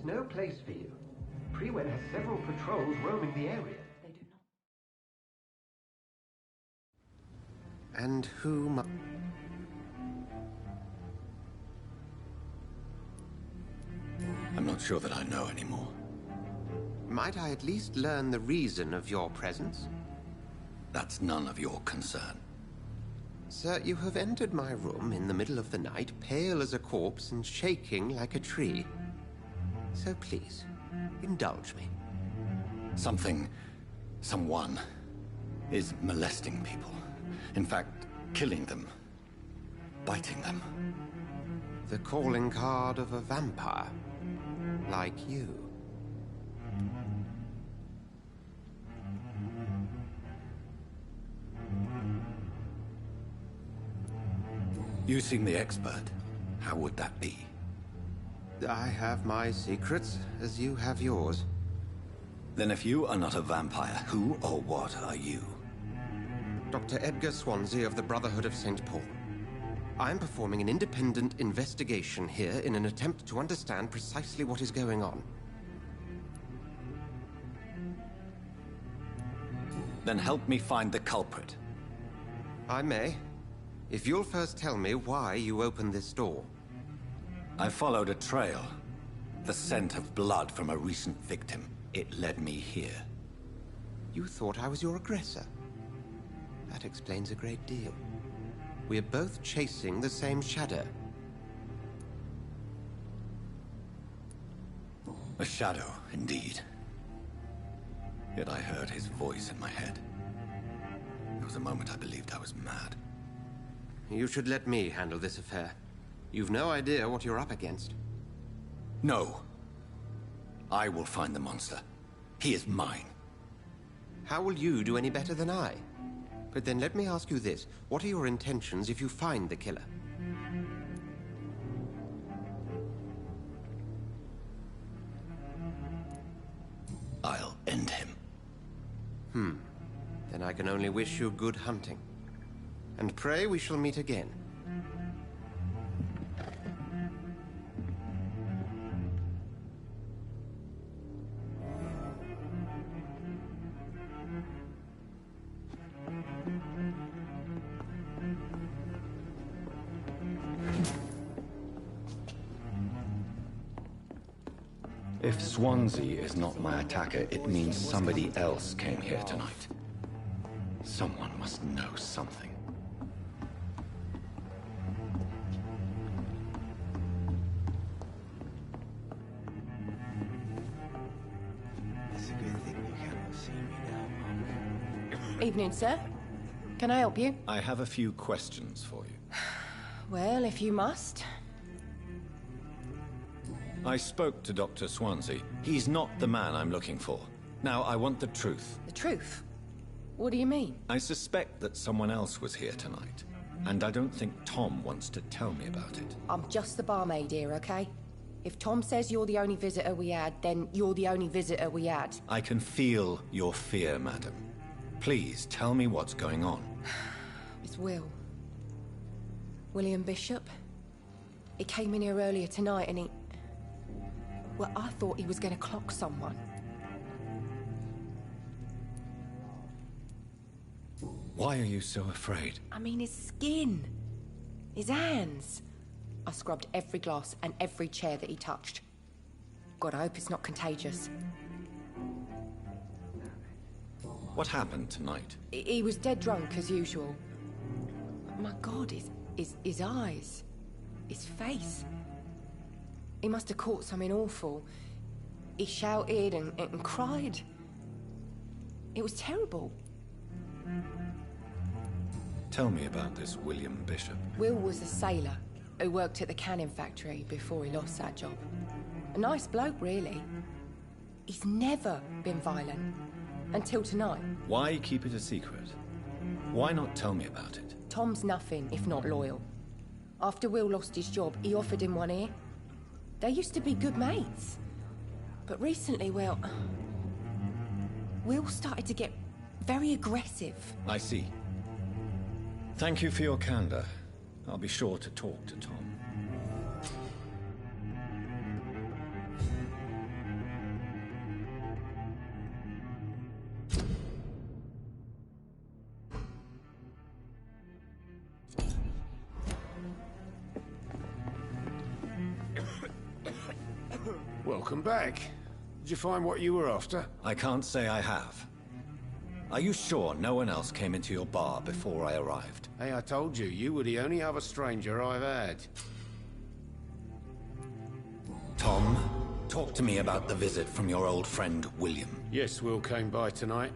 no place for you. Prewen has several patrols roaming the area. They do not. And whom... I'm not sure that I know anymore. Might I at least learn the reason of your presence? That's none of your concern. Sir, you have entered my room in the middle of the night, pale as a corpse and shaking like a tree. So please, indulge me. Someone is molesting people. In fact, killing them. Biting them. The calling card of a vampire. Like you. You seem the expert. How would that be? I have my secrets, as you have yours. Then if you are not a vampire, who or what are you? Dr. Edgar Swansea of the Brotherhood of St. Paul. I'm performing an independent investigation here in an attempt to understand precisely what is going on. Then help me find the culprit. I may. If you'll first tell me why you opened this door. I followed a trail. The scent of blood from a recent victim. It led me here. You thought I was your aggressor. That explains a great deal. We're both chasing the same shadow. A shadow, indeed. Yet I heard his voice in my head. There was a moment I believed I was mad. You should let me handle this affair. You've no idea what you're up against. No. I will find the monster. He is mine. How will you do any better than I? But then let me ask you this. What are your intentions if you find the killer? I'll end him. Then I can only wish you good hunting. And pray we shall meet again. If Swansea is not my attacker, it means somebody else came here tonight. Someone must know something. It's a good thing you cannot see me now, Monk. Evening, sir. Can I help you? I have a few questions for you. Well, if you must. I spoke to Dr. Swansea. He's not the man I'm looking for. Now, I want the truth. The truth? What do you mean? I suspect that someone else was here tonight, and I don't think Tom wants to tell me about it. I'm just the barmaid here, okay? If Tom says you're the only visitor we had, then you're the only visitor we had. I can feel your fear, madam. Please, tell me what's going on. It's Will. William Bishop. He came in here earlier tonight and he... Well, I thought he was going to clock someone. Why are you so afraid? I mean, his skin. His hands. I scrubbed every glass and every chair that he touched. God, I hope it's not contagious. What happened tonight? He was dead drunk, as usual. My God, his eyes. His face. He must have caught something awful. He shouted and cried. It was terrible. Tell me about this William Bishop. Will was a sailor who worked at the canning factory before he lost that job. A nice bloke, really. He's never been violent. Until tonight. Why keep it a secret? Why not tell me about it? Tom's nothing if not loyal. After Will lost his job, he offered him one ear. They used to be good mates. But recently, well... Will started to get very aggressive. I see. Thank you for your candor. I'll be sure to talk to Tom. Welcome back. Did you find what you were after? I can't say I have. Are you sure no one else came into your bar before I arrived? Hey, I told you, you were the only other stranger I've had. Tom, talk to me about the visit from your old friend, William. Yes, Will came by tonight,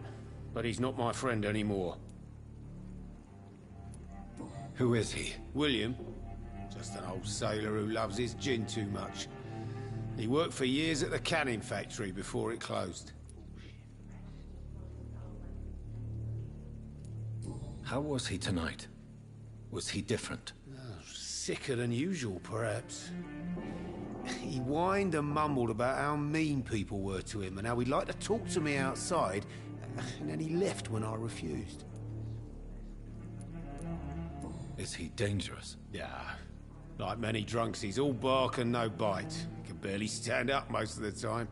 but he's not my friend anymore. Who is he? William? Just an old sailor who loves his gin too much. He worked for years at the canning factory before it closed. How was he tonight? Was he different? Sicker than usual, perhaps. He whined and mumbled about how mean people were to him and how he'd like to talk to me outside, and then he left when I refused. Is he dangerous? Yeah. Like many drunks, he's all bark and no bite. He can barely stand up most of the time.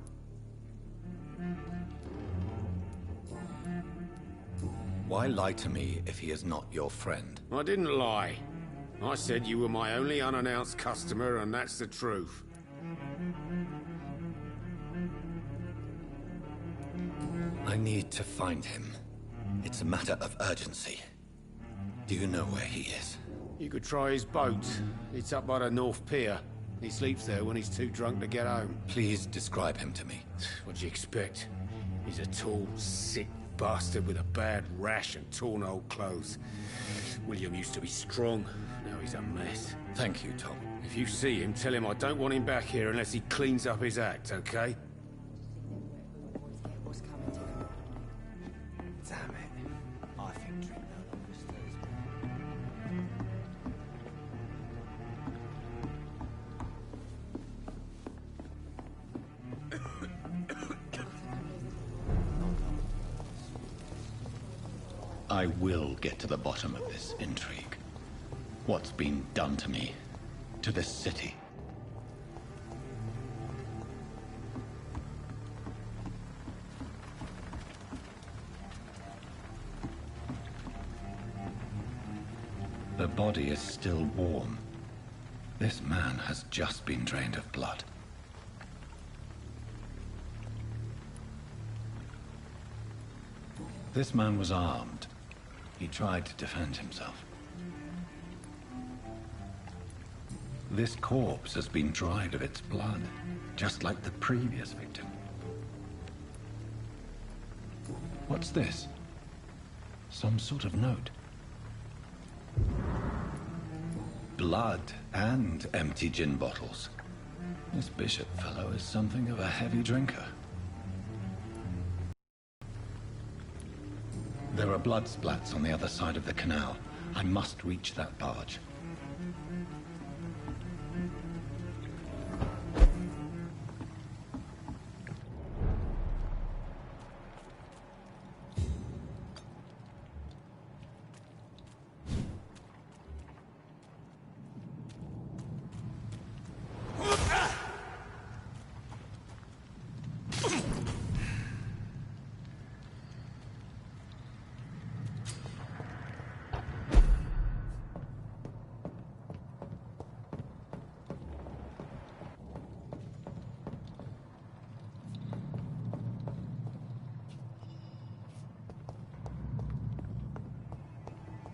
Why lie to me if he is not your friend? I didn't lie. I said you were my only unannounced customer, and that's the truth. I need to find him. It's a matter of urgency. Do you know where he is? You could try his boat. It's up by the North Pier. He sleeps there when he's too drunk to get home. Please describe him to me. What do you expect? He's a tall, sick bastard with a bad rash and torn old clothes. William used to be strong. Now he's a mess. Thank you, Tom. If you see him, tell him I don't want him back here unless he cleans up his act, okay? Damn it. I think drink no longer stirs me. I will get to the bottom of this intrigue. What's been done to me, to this city. The body is still warm. This man has just been drained of blood. This man was armed. He tried to defend himself. This corpse has been dried of its blood, just like the previous victim. What's this? Some sort of note. Blood and empty gin bottles. This Bishop fellow is something of a heavy drinker. There are blood splats on the other side of the canal. I must reach that barge.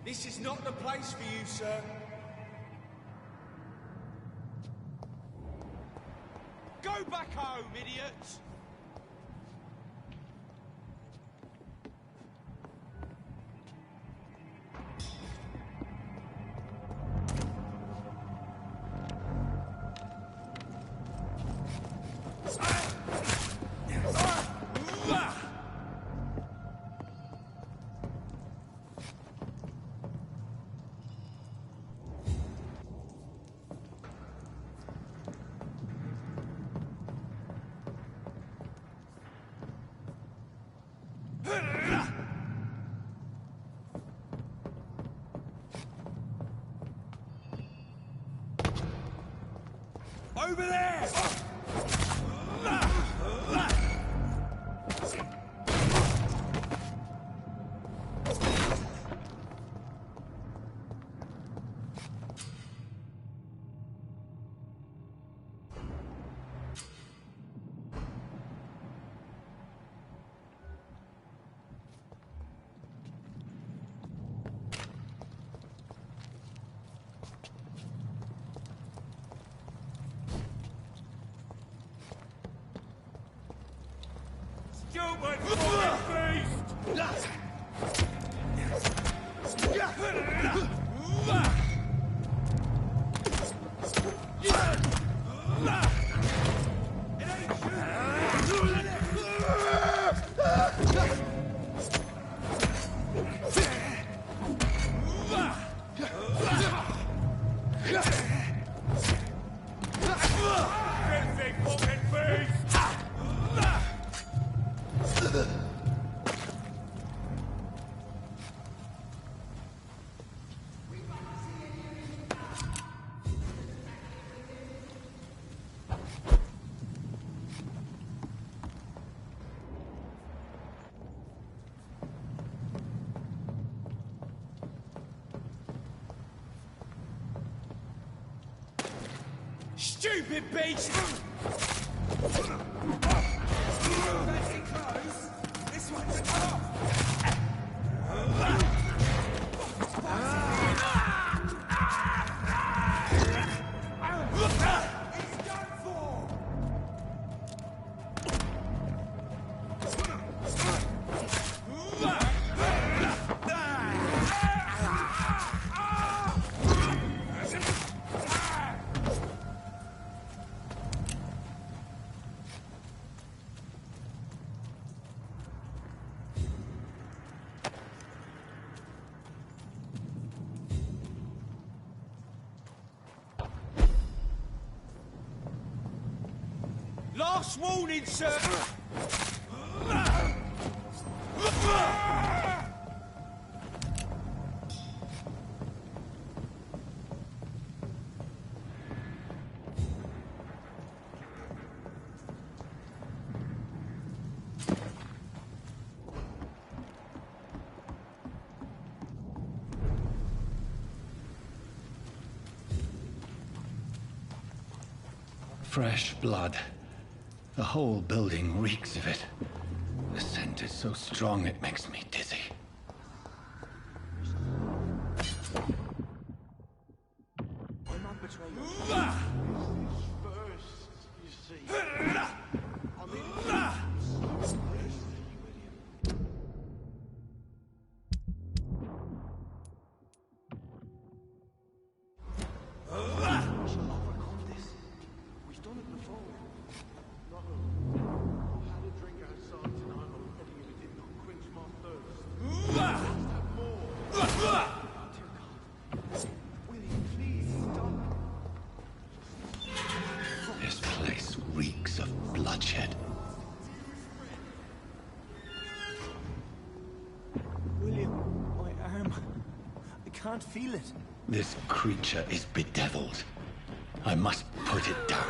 This is not the place for you, sir. Go back home, idiots! Over there! Stupid fucking beast! Stupid beast! Fancy clothes? This one's a top! It's done for! Last warning, sir! Fresh blood. The whole building reeks of it. The scent is so strong it makes me dizzy. I'm not betraying you. First, you see. I'm in first, William. We shall overcome this. We've done it before. No. I had a drink outside tonight already and it did not quench my thirst. I must have more. Dear God. William, please stop. This place reeks of bloodshed. William, my arm. I can't feel it. This creature is bedeviled. I must put it down.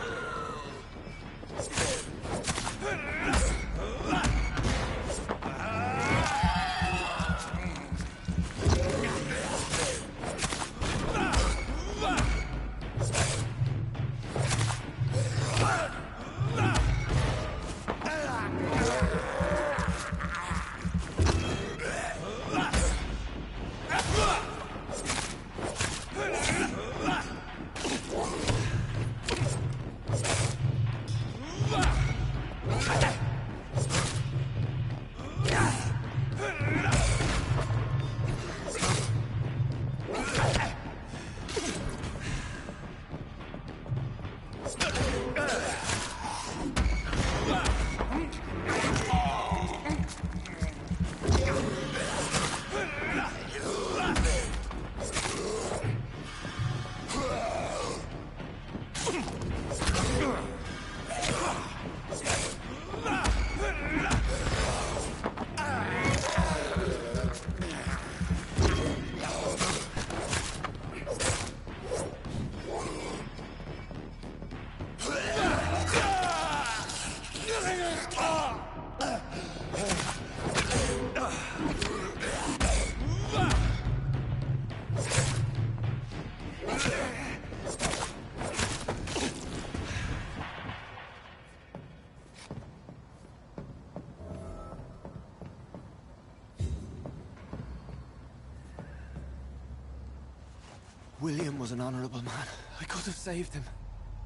William was an honorable man. I could have saved him.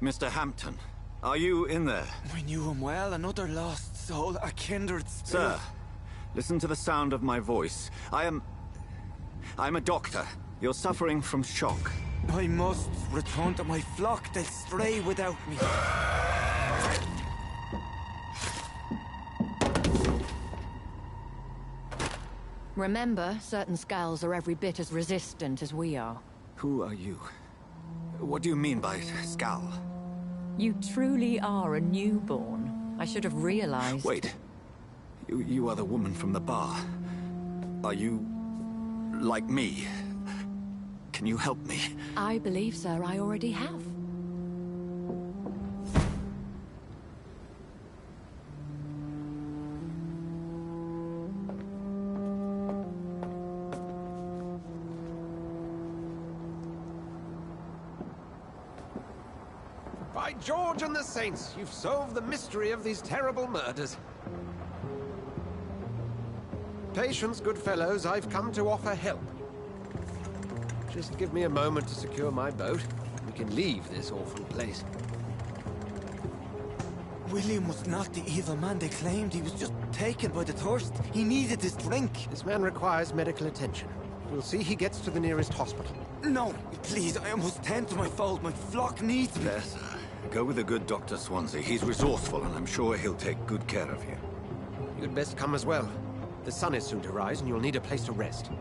Mr. Hampton, are you in there? We knew him well, another lost soul, a kindred spirit. Sir, listen to the sound of my voice. I'm a doctor. You're suffering from shock. I must return to my flock. They'll stray without me. Remember, certain skulls are every bit as resistant as we are. Who are you? What do you mean by Skal? You truly are a newborn. I should have realized. Wait. You are the woman from the bar. Are you... like me? Can you help me? I believe, sir, I already have. By George and the Saints, you've solved the mystery of these terrible murders. Patience, good fellows, I've come to offer help. Just give me a moment to secure my boat. We can leave this awful place. William was not the evil man they claimed. He was just taken by the thirst. He needed his drink. This man requires medical attention. We'll see he gets to the nearest hospital. No, please, I must tend to my fold. My flock needs me. Yes, sir. Go with the good Dr. Swansea. He's resourceful, and I'm sure he'll take good care of you. You'd best come as well. The sun is soon to rise, and you'll need a place to rest.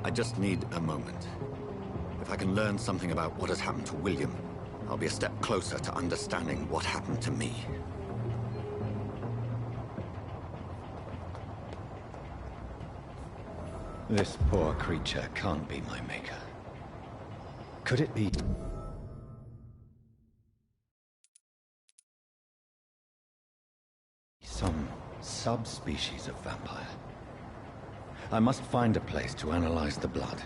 I just need a moment. If I can learn something about what has happened to William, I'll be a step closer to understanding what happened to me. This poor creature can't be my maker. Could it be... some subspecies of vampire? I must find a place to analyze the blood.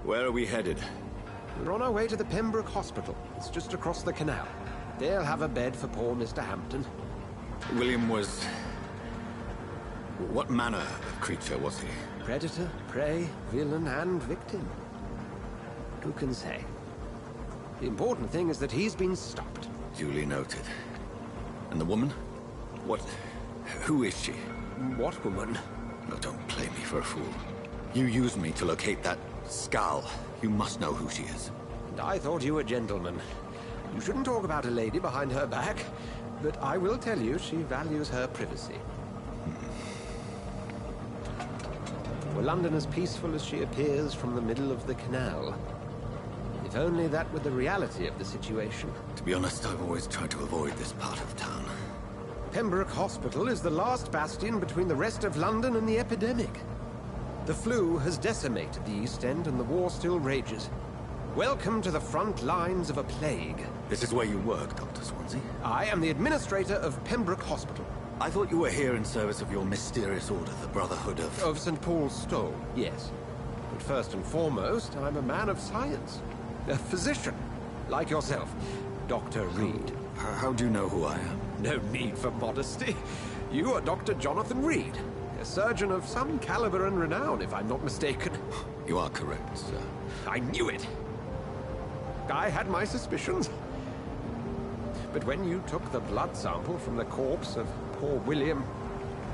Where are we headed? We're on our way to the Pembroke Hospital. It's just across the canal. They'll have a bed for poor Mr. Hampton. William was... what manner of creature was he? Predator, prey, villain, and victim. Who can say? The important thing is that he's been stopped. Duly noted. And the woman? What... who is she? What woman? No, don't play me for a fool. You used me to locate that Skal. You must know who she is. And I thought you a gentleman. You shouldn't talk about a lady behind her back, but I will tell you she values her privacy. Were London as peaceful as she appears from the middle of the canal? If only that were the reality of the situation. To be honest, I've always tried to avoid this part of town. Pembroke Hospital is the last bastion between the rest of London and the epidemic. The flu has decimated the East End and the war still rages. Welcome to the front lines of a plague. This is where you work, Dr. Swansea? I am the administrator of Pembroke Hospital. I thought you were here in service of your mysterious order, the Brotherhood of... Of St. Paul's Stole, yes. But first and foremost, I'm a man of science. A physician, like yourself, Dr. Reed. How do you know who I am? No need for modesty. You are Dr. Jonathan Reed. A surgeon of some caliber and renown, if I'm not mistaken. You are correct, sir. I knew it! I had my suspicions. But when you took the blood sample from the corpse of poor William,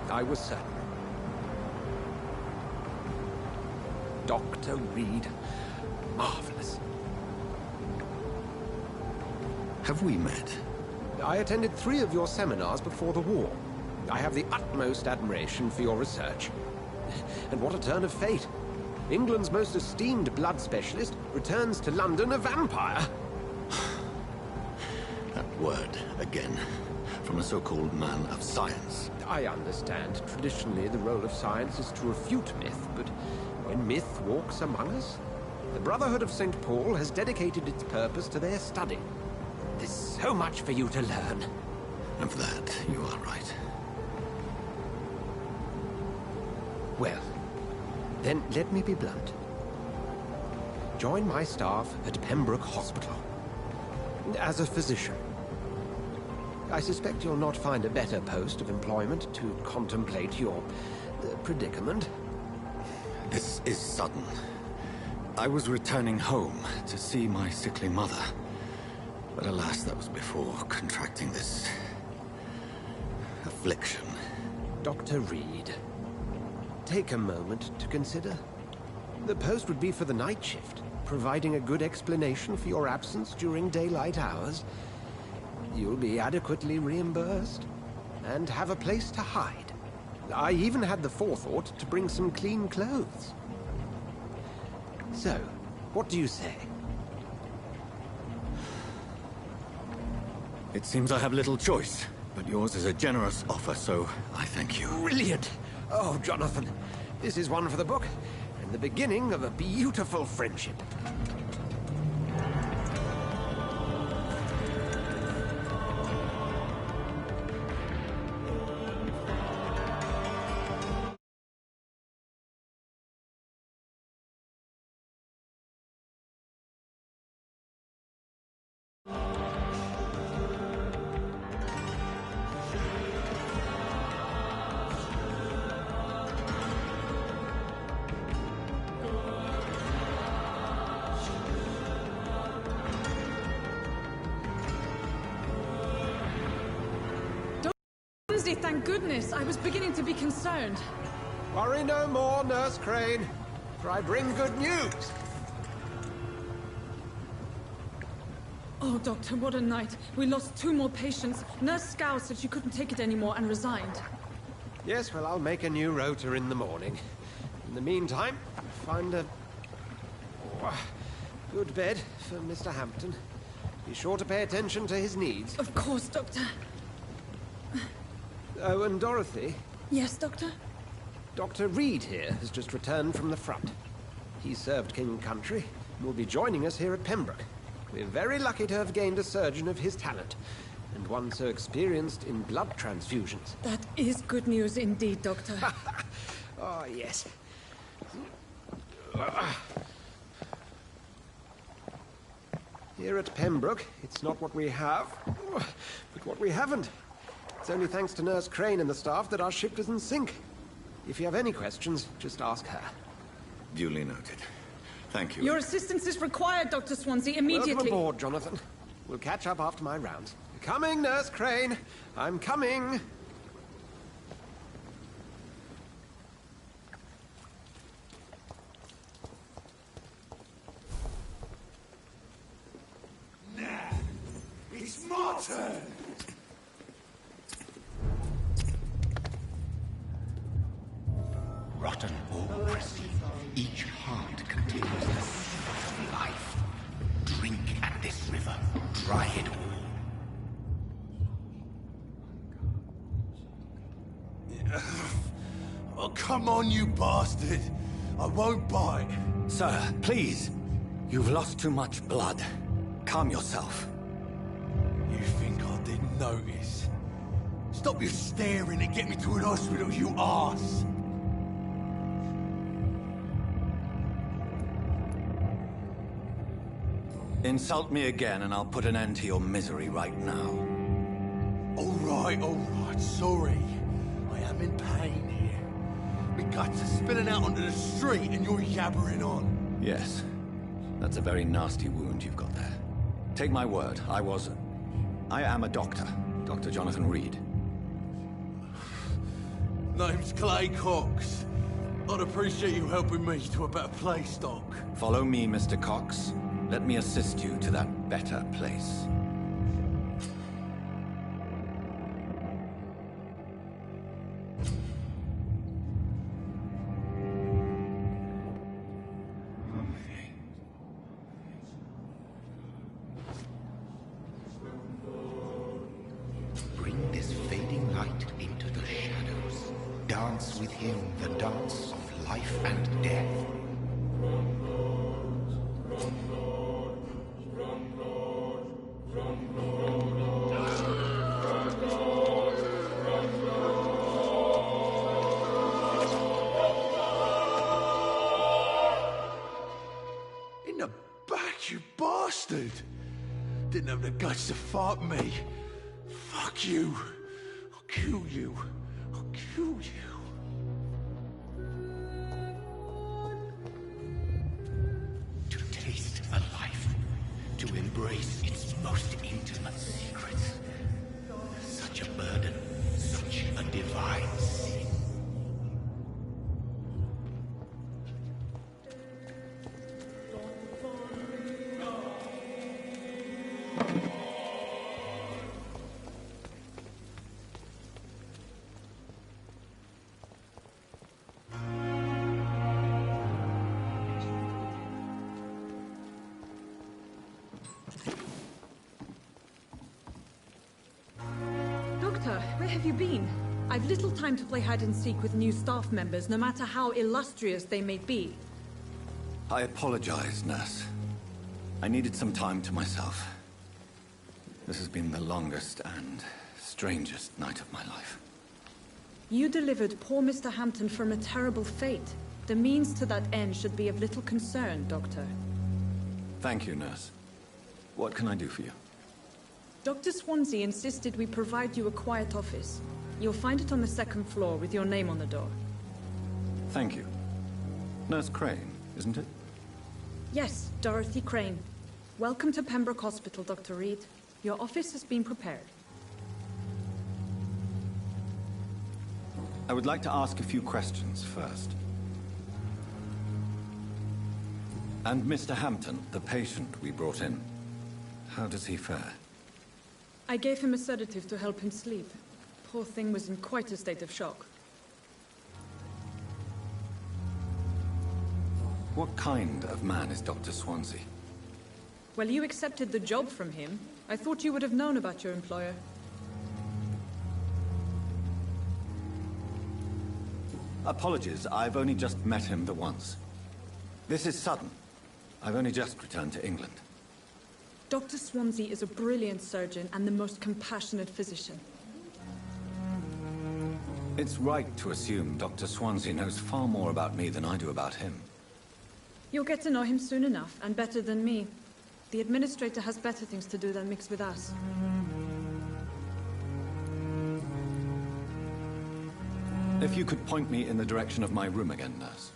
I was certain. Dr. Reed. Marvelous. Have we met? I attended 3 of your seminars before the war. I have the utmost admiration for your research. And what a turn of fate. England's most esteemed blood specialist returns to London a vampire. That word, again. From a so-called man of science. I understand. Traditionally, the role of science is to refute myth, but when myth walks among us, The Brotherhood of St. Paul has dedicated its purpose to their study. There's so much for you to learn. Of that, you are right. Well, then let me be blunt. Join my staff at Pembroke Hospital. As a physician. I suspect you'll not find a better post of employment to contemplate your predicament. This is sudden. I was returning home to see my sickly mother. But alas, that was before contracting this affliction. Dr. Reed, take a moment to consider. The post would be for the night shift, providing a good explanation for your absence during daylight hours. You'll be adequately reimbursed, and have a place to hide. I even had the forethought to bring some clean clothes. So, what do you say? It seems I have little choice, but yours is a generous offer, so I thank you. Brilliant! Oh, Jonathan, this is one for the book, and the beginning of a beautiful friendship. Thank goodness. I was beginning to be concerned. Worry no more, Nurse Crane, for I bring good news. Oh, Doctor, what a night. We lost 2 more patients. Nurse Scow said she couldn't take it anymore and resigned. Yes, well, I'll make a new rota in the morning. In the meantime, find a good bed for Mr. Hampton. Be sure to pay attention to his needs. Of course, Doctor. Oh, and Dorothy? Yes, Doctor? Dr. Reed here has just returned from the front. He served King and Country and will be joining us here at Pembroke. We're very lucky to have gained a surgeon of his talent, and one so experienced in blood transfusions. That is good news indeed, Doctor. Oh, yes. Here at Pembroke, it's not what we have, but what we haven't. It's only thanks to Nurse Crane and the staff that our ship doesn't sink. If you have any questions, just ask her. Duly noted. Thank you. Your assistance is required, Dr. Swansea, immediately. Welcome aboard, Jonathan. We'll catch up after my rounds. Coming, Nurse Crane. I'm coming. Nah, it's my turn. Rotten or crispy, each heart contains the source of life. Drink at this river, try it all. Oh, come on, you bastard. I won't bite. Sir, please. You've lost too much blood. Calm yourself. You think I didn't notice? Stop your staring and get me to an hospital, you arse! Insult me again and I'll put an end to your misery right now. All right, sorry. I am in pain here. My guts are spilling out onto the street and you're yabbering on. Yes. That's a very nasty wound you've got there. Take my word, I am a doctor. Dr. Jonathan Reed. Name's Clay Cox. I'd appreciate you helping me to a better place, Doc. Follow me, Mr. Cox. Let me assist you to that better place. Bring this fading light into the shadows. Dance with him the dance of life and death. you bastard! Didn't have the guts to fight me. Fuck you. I'll kill you. I'll kill you. To taste a life, to embrace its most intimate secrets. Such a burden, such a divine sin. Doctor, where have you been? I've little time to play hide and seek with new staff members, no matter how illustrious they may be. I apologize, nurse. I needed some time to myself. This has been the longest and strangest night of my life. You delivered poor Mr. Hampton from a terrible fate. The means to that end should be of little concern, Doctor. Thank you, nurse. What can I do for you? Dr. Swansea insisted we provide you a quiet office. You'll find it on the second floor with your name on the door. Thank you. Nurse Crane, isn't it? Yes, Dorothy Crane. Welcome to Pembroke Hospital, Dr. Reed. Your office has been prepared. I would like to ask a few questions first. And Mr. Hampton, the patient we brought in, how does he fare? I gave him a sedative to help him sleep. Poor thing was in quite a state of shock. What kind of man is Dr. Swansea? Well, you accepted the job from him. I thought you would have known about your employer. Apologies, I've only just met him the once. This is sudden. I've only just returned to England. Dr. Swansea is a brilliant surgeon and the most compassionate physician. It's right to assume Dr. Swansea knows far more about me than I do about him. You'll get to know him soon enough, and better than me. The administrator has better things to do than mix with us. If you could point me in the direction of my room again, nurse.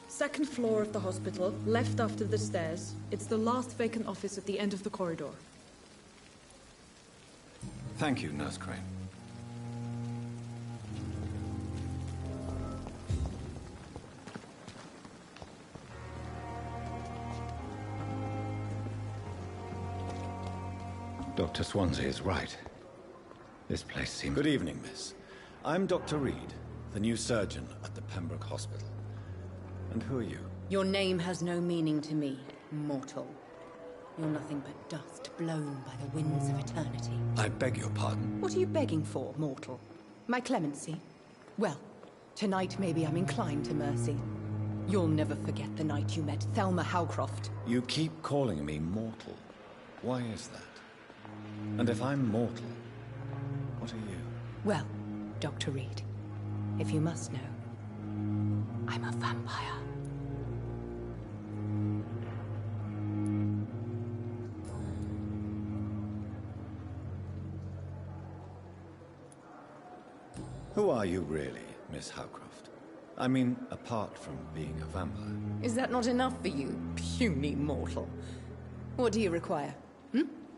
Second floor of the hospital, left after the stairs. It's the last vacant office at the end of the corridor. Thank you, Nurse Crane. Dr. Swansea is right. This place seems... Good evening, miss. I'm Dr. Reed, the new surgeon at the Pembroke Hospital. And who are you? Your name has no meaning to me, mortal. You're nothing but dust blown by the winds of eternity. I beg your pardon. What are you begging for, mortal? My clemency? Well, tonight maybe I'm inclined to mercy. You'll never forget the night you met Thelma Howcroft. You keep calling me mortal. Why is that? And if I'm mortal, what are you? Well, Dr. Reed, if you must know, I'm a vampire. Who are you really, Miss Howcroft? I mean, apart from being a vampire. Is that not enough for you, puny mortal? What do you require?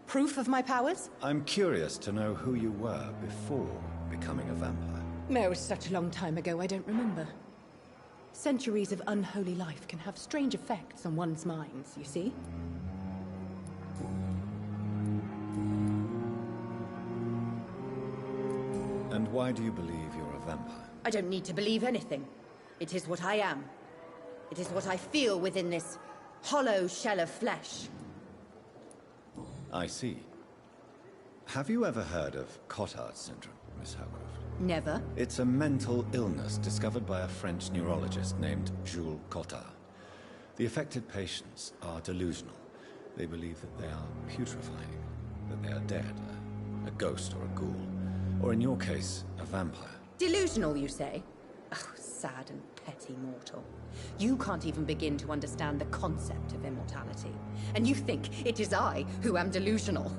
Proof of my powers? I'm curious to know who you were before becoming a vampire. No, it was such a long time ago, I don't remember. Centuries of unholy life can have strange effects on one's minds, you see? And why do you believe you're a vampire? I don't need to believe anything. It is what I am. It is what I feel within this hollow shell of flesh. I see. Have you ever heard of Cotard syndrome, Miss Howcroft? Never. It's a mental illness discovered by a French neurologist named Jules Cotard. The affected patients are delusional. They believe that they are putrefying, that they are dead, a ghost or a ghoul, or in your case, a vampire. Delusional, you say? Oh, sad and petty mortal. You can't even begin to understand the concept of immortality. And you think it is I who am delusional.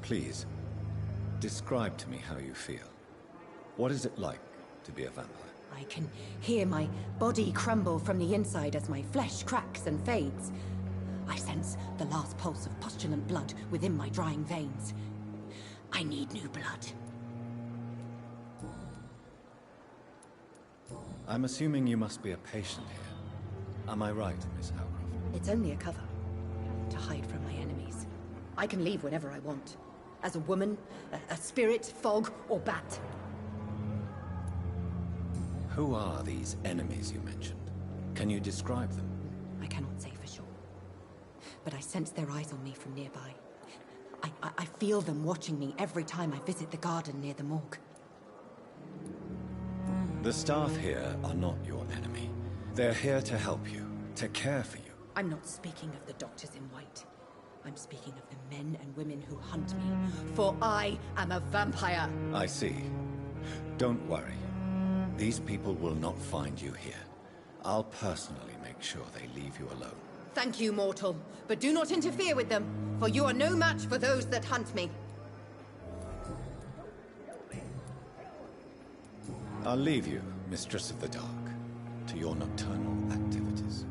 Please, describe to me how you feel. What is it like to be a vampire? I can hear my body crumble from the inside as my flesh cracks and fades. I sense the last pulse of postulant blood within my drying veins. I need new blood. I'm assuming you must be a patient here. Am I right, Miss Howcroft? It's only a cover. To hide from my enemies. I can leave whenever I want. As a woman, a spirit, fog, or bat. Who are these enemies you mentioned? Can you describe them? I cannot say for sure. But I sense their eyes on me from nearby. I feel them watching me every time I visit the garden near the morgue. The staff here are not your enemy. They're here to help you, to care for you. I'm not speaking of the doctors in white. I'm speaking of the men and women who hunt me. For I am a vampire. I see. Don't worry. These people will not find you here. I'll personally make sure they leave you alone. Thank you, mortal. But do not interfere with them, for you are no match for those that hunt me. I'll leave you, Mistress of the Dark, to your nocturnal activities.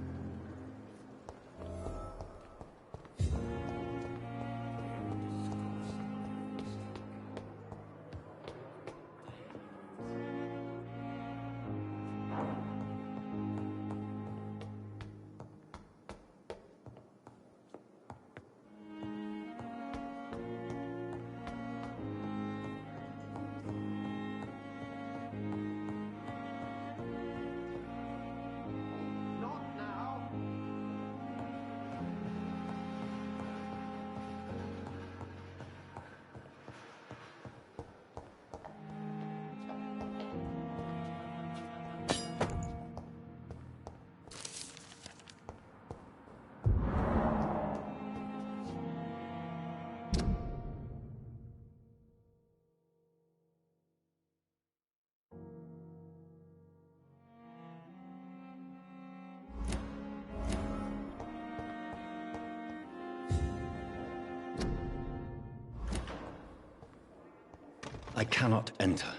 I cannot enter.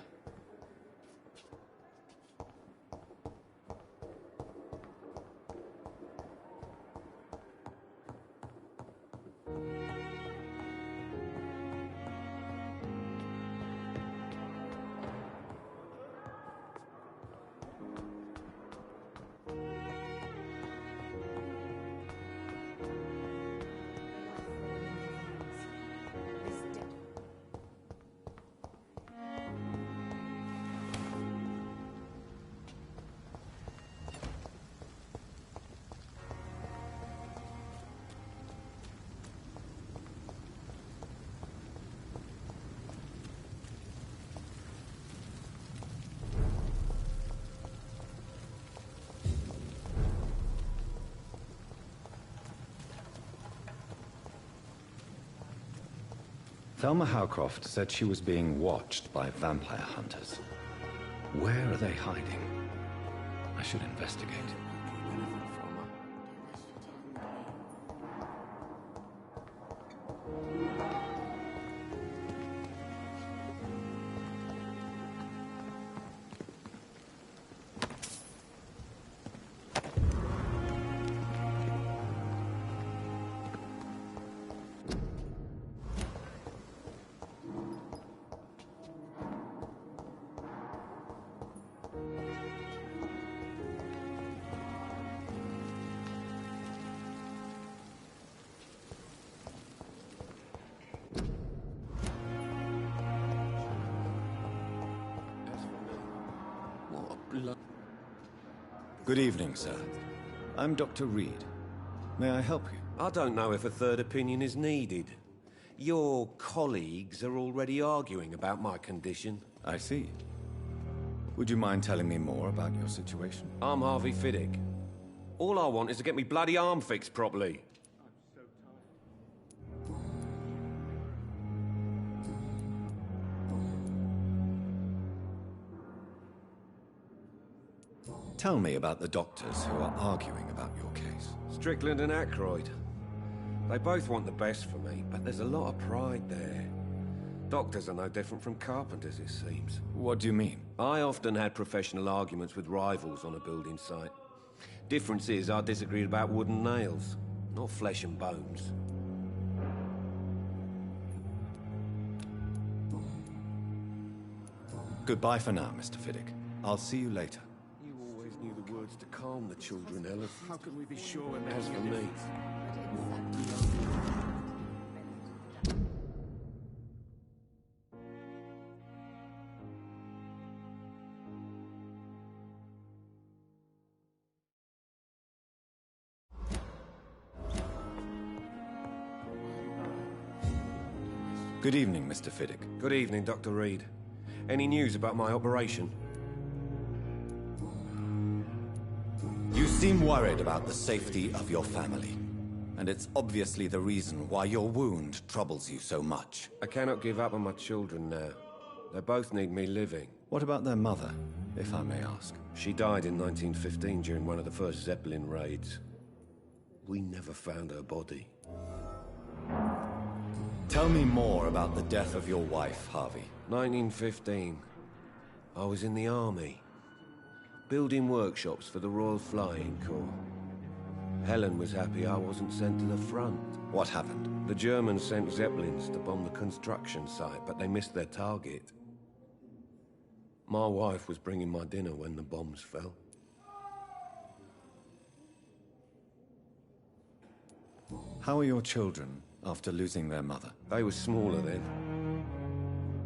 Thelma Howcroft said she was being watched by vampire hunters. Where are they hiding? I should investigate. Good evening, sir. I'm Dr. Reed. May I help you? I don't know if a third opinion is needed. Your colleagues are already arguing about my condition. I see. Would you mind telling me more about your situation? I'm Harvey Fiddick. All I want is to get me bloody arm fixed properly. Tell me about the doctors who are arguing about your case. Strickland and Aykroyd. They both want the best for me, but there's a lot of pride there. Doctors are no different from carpenters, it seems. What do you mean? I often had professional arguments with rivals on a building site. Difference is, I disagreed about wood and nails, not flesh and bones. Goodbye for now, Mr. Fiddick. I'll see you later. You always knew the words to calm the children, Ella. How can we be sure we're As making for a me... Good evening, Mr. Fiddick. Good evening, Dr. Reed. Any news about my operation? You seem worried about the safety of your family. And it's obviously the reason why your wound troubles you so much. I cannot give up on my children now. They both need me living. What about their mother, if I may ask? She died in 1915 during one of the first Zeppelin raids. We never found her body. Tell me more about the death of your wife, Harvey. 1915. I was in the army, building workshops for the Royal Flying Corps. Helen was happy I wasn't sent to the front. What happened? The Germans sent Zeppelins to bomb the construction site, but they missed their target. My wife was bringing my dinner when the bombs fell. How are your children after losing their mother? They were smaller then.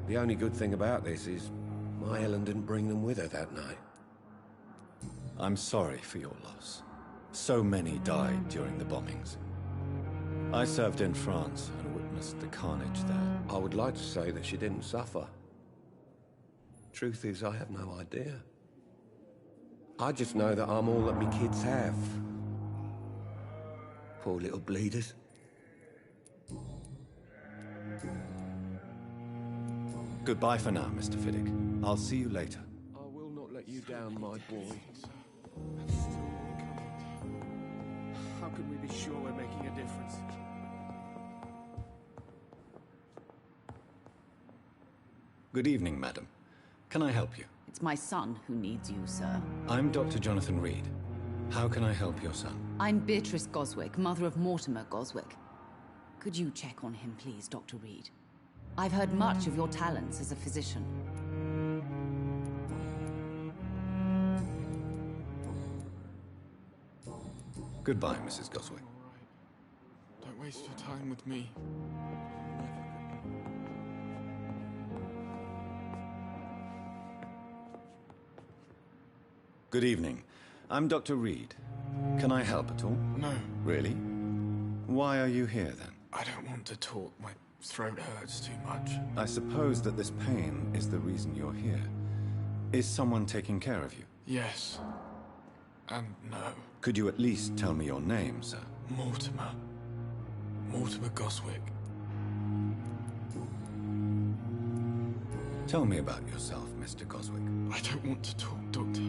The only good thing about this is my Helen didn't bring them with her that night. I'm sorry for your loss. So many died during the bombings. I served in France and witnessed the carnage there. I would like to say that she didn't suffer. Truth is, I have no idea. I just know that I'm all that me kids have. Poor little bleeders. Goodbye for now, Mr. Fiddick. I'll see you later. I will not let you down, my boy. How can we be sure we're making a difference? Good evening, madam. Can I help you? It's my son who needs you, sir. I'm Dr. Jonathan Reed. How can I help your son? I'm Beatrice Goswick, mother of Mortimer Goswick. Could you check on him, please, Dr. Reed? I've heard much of your talents as a physician. Goodbye, Mrs. Goswick. Don't waste your time with me. Good evening. I'm Dr. Reed. Can I help at all? No. Really? Why are you here, then? I don't want to talk. My throat hurts too much. I suppose that this pain is the reason you're here. Is someone taking care of you? Yes. And no. Could you at least tell me your name, sir? Mortimer. Mortimer Goswick. Tell me about yourself, Mr. Goswick. I don't want to talk, Doctor.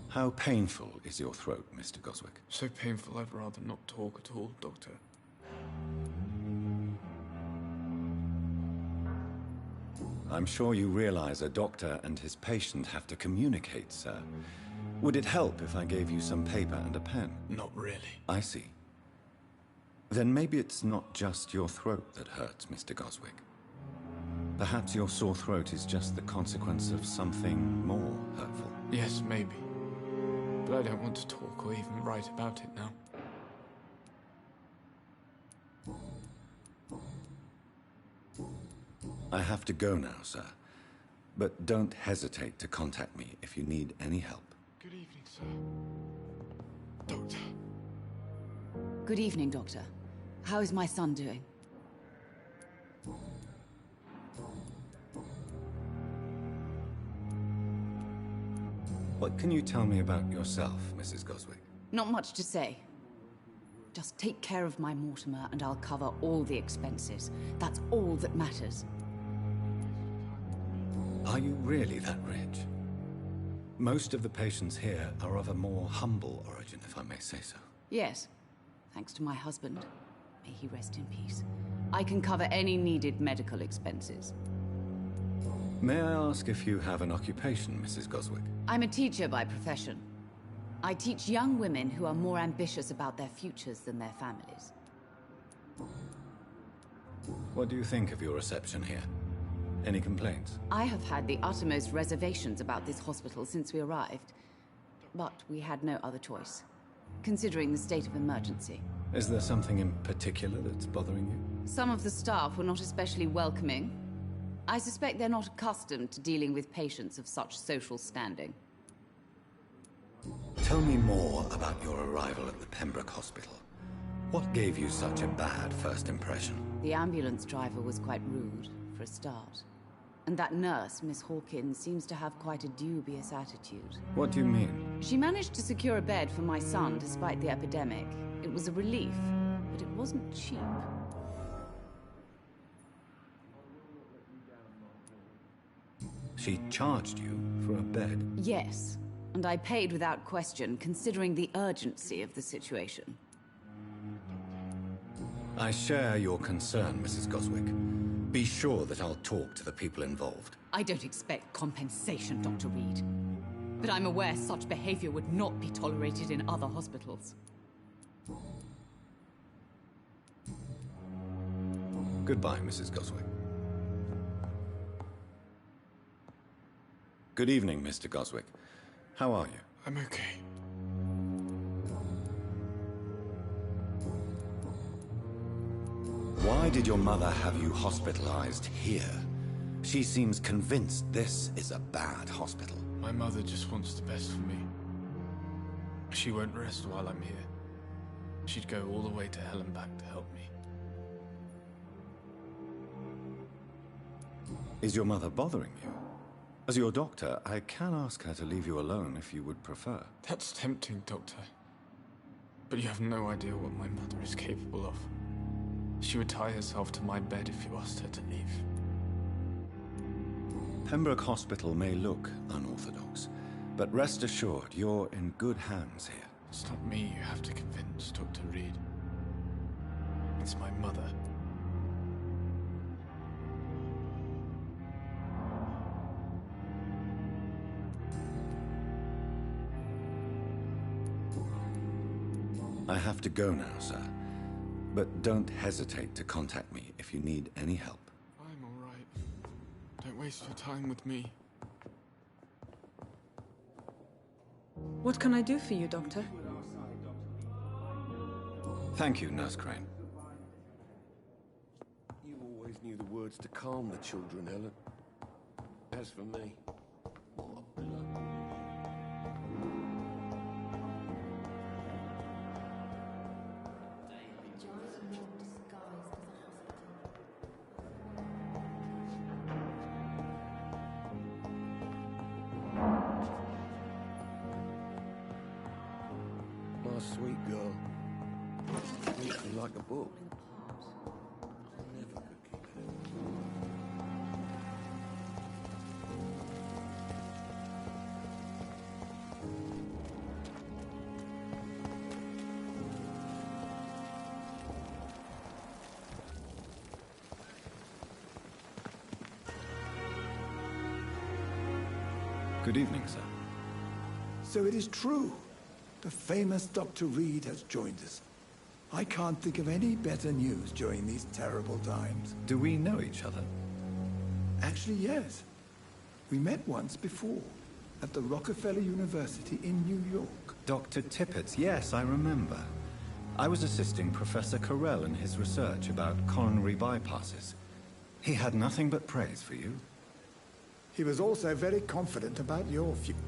How painful is your throat, Mr. Goswick? So painful I'd rather not talk at all, Doctor. I'm sure you realize a doctor and his patient have to communicate, sir. Would it help if I gave you some paper and a pen? Not really. I see. Then maybe it's not just your throat that hurts, Mr. Goswick. Perhaps your sore throat is just the consequence of something more hurtful. Yes, maybe. But I don't want to talk or even write about it now. I have to go now, sir. But don't hesitate to contact me if you need any help. Good evening, sir. Doctor. Good evening, Doctor. How is my son doing? What can you tell me about yourself, Mrs. Goswick? Not much to say. Just take care of my Mortimer and I'll cover all the expenses. That's all that matters. Are you really that rich? Most of the patients here are of a more humble origin, if I may say so. Yes. Thanks to my husband. May he rest in peace. I can cover any needed medical expenses. May I ask if you have an occupation, Mrs. Goswick? I'm a teacher by profession. I teach young women who are more ambitious about their futures than their families. What do you think of your reception here? Any complaints? I have had the uttermost reservations about this hospital since we arrived. But we had no other choice, considering the state of emergency. Is there something in particular that's bothering you? Some of the staff were not especially welcoming. I suspect they're not accustomed to dealing with patients of such social standing. Tell me more about your arrival at the Pembroke Hospital. What gave you such a bad first impression? The ambulance driver was quite rude, for a start. And that nurse, Miss Hawkins, seems to have quite a dubious attitude. What do you mean? She managed to secure a bed for my son despite the epidemic. It was a relief, but it wasn't cheap. She charged you for a bed? Yes, and I paid without question, considering the urgency of the situation. I share your concern, Mrs. Goswick. Be sure that I'll talk to the people involved. I don't expect compensation, Dr. Reed. But I'm aware such behavior would not be tolerated in other hospitals. Goodbye, Mrs. Goswick. Good evening, Mr. Goswick. How are you? I'm okay. Why did your mother have you hospitalized here? She seems convinced this is a bad hospital. My mother just wants the best for me. She won't rest while I'm here. She'd go all the way to hell and back to help me. Is your mother bothering you? As your doctor, I can ask her to leave you alone if you would prefer. That's tempting, Doctor. But you have no idea what my mother is capable of. She would tie herself to my bed if you asked her to leave. Pembroke Hospital may look unorthodox, but rest assured you're in good hands here. It's not me you have to convince, Dr. Reed. It's my mother. I have to go now, sir. But don't hesitate to contact me if you need any help. I'm all right. Don't waste your time with me. What can I do for you, Doctor? Thank you, Nurse Crane. You always knew the words to calm the children, Helen. As for me, what a pillow. My sweet girl. Reads me like a book. I never could keep it. Good evening, sir. So it is true. The famous Dr. Reed has joined us. I can't think of any better news during these terrible times. Do we know each other? Actually, yes. We met once before, at the Rockefeller University in New York. Dr. Tippett, yes, I remember. I was assisting Professor Carell in his research about coronary bypasses. He had nothing but praise for you. He was also very confident about your future.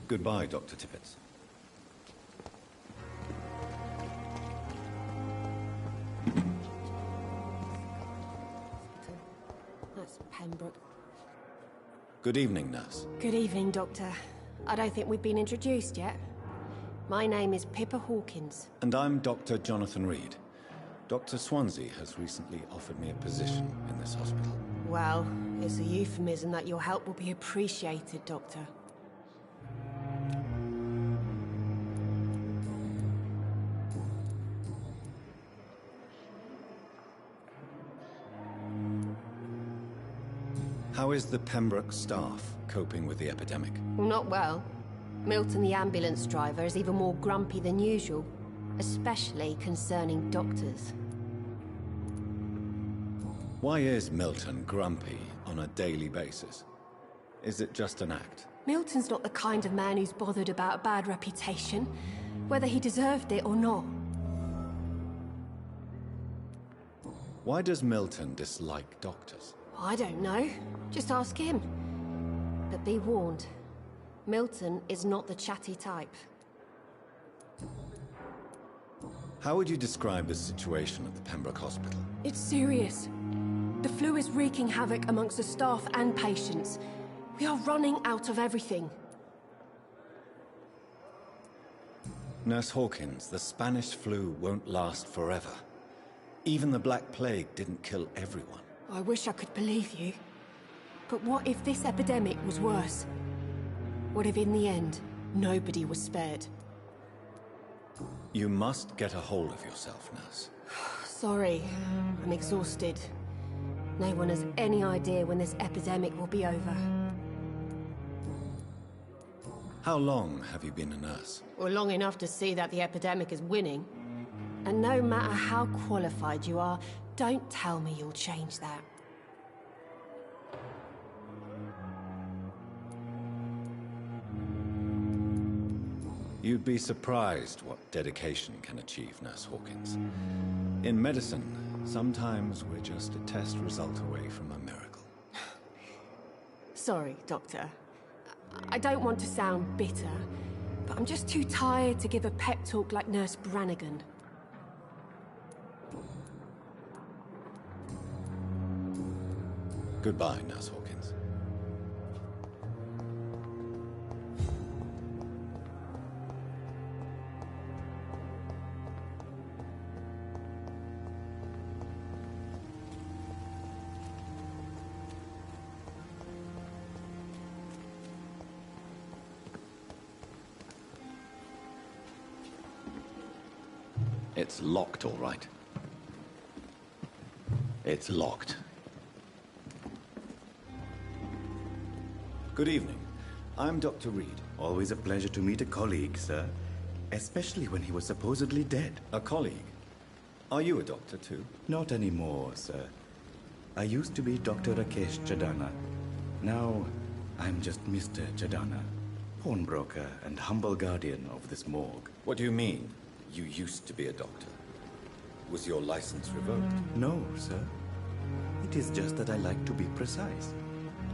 Goodbye, Dr. Tippett. That's Pembroke. Good evening, nurse. Good evening, Doctor. I don't think we've been introduced yet. My name is Pippa Hawkins. And I'm Dr. Jonathan Reed. Dr. Swansea has recently offered me a position in this hospital. Well, it's a euphemism that your help will be appreciated, Doctor. How is the Pembroke staff coping with the epidemic? Well, not well. Milton, the ambulance driver, is even more grumpy than usual, especially concerning doctors. Why is Milton grumpy on a daily basis? Is it just an act? Milton's not the kind of man who's bothered about a bad reputation, whether he deserved it or not. Why does Milton dislike doctors? I don't know. Just ask him. But be warned, Milton is not the chatty type. How would you describe the situation at the Pembroke Hospital? It's serious. The flu is wreaking havoc amongst the staff and patients. We are running out of everything. Nurse Hawkins, the Spanish flu won't last forever. Even the Black Plague didn't kill everyone. I wish I could believe you. But what if this epidemic was worse? What if in the end, nobody was spared? You must get a hold of yourself, nurse. Sorry, I'm exhausted. No one has any idea when this epidemic will be over. How long have you been a nurse? Well, long enough to see that the epidemic is winning. And no matter how qualified you are, don't tell me you'll change that. You'd be surprised what dedication can achieve, Nurse Hawkins. In medicine, sometimes we're just a test result away from a miracle. Sorry, Doctor. I don't want to sound bitter, but I'm just too tired to give a pep talk like Nurse Brannigan. Goodbye, Nurse Hawkins. It's locked, all right. It's locked. Good evening. I'm Dr. Reed. Always a pleasure to meet a colleague, sir. Especially when he was supposedly dead. A colleague? Are you a doctor, too? Not anymore, sir. I used to be Dr. Rakesh Chadana. Now, I'm just Mr. Chadana, pawnbroker and humble guardian of this morgue. What do you mean, you used to be a doctor? Was your license revoked? No, sir. It is just that I like to be precise.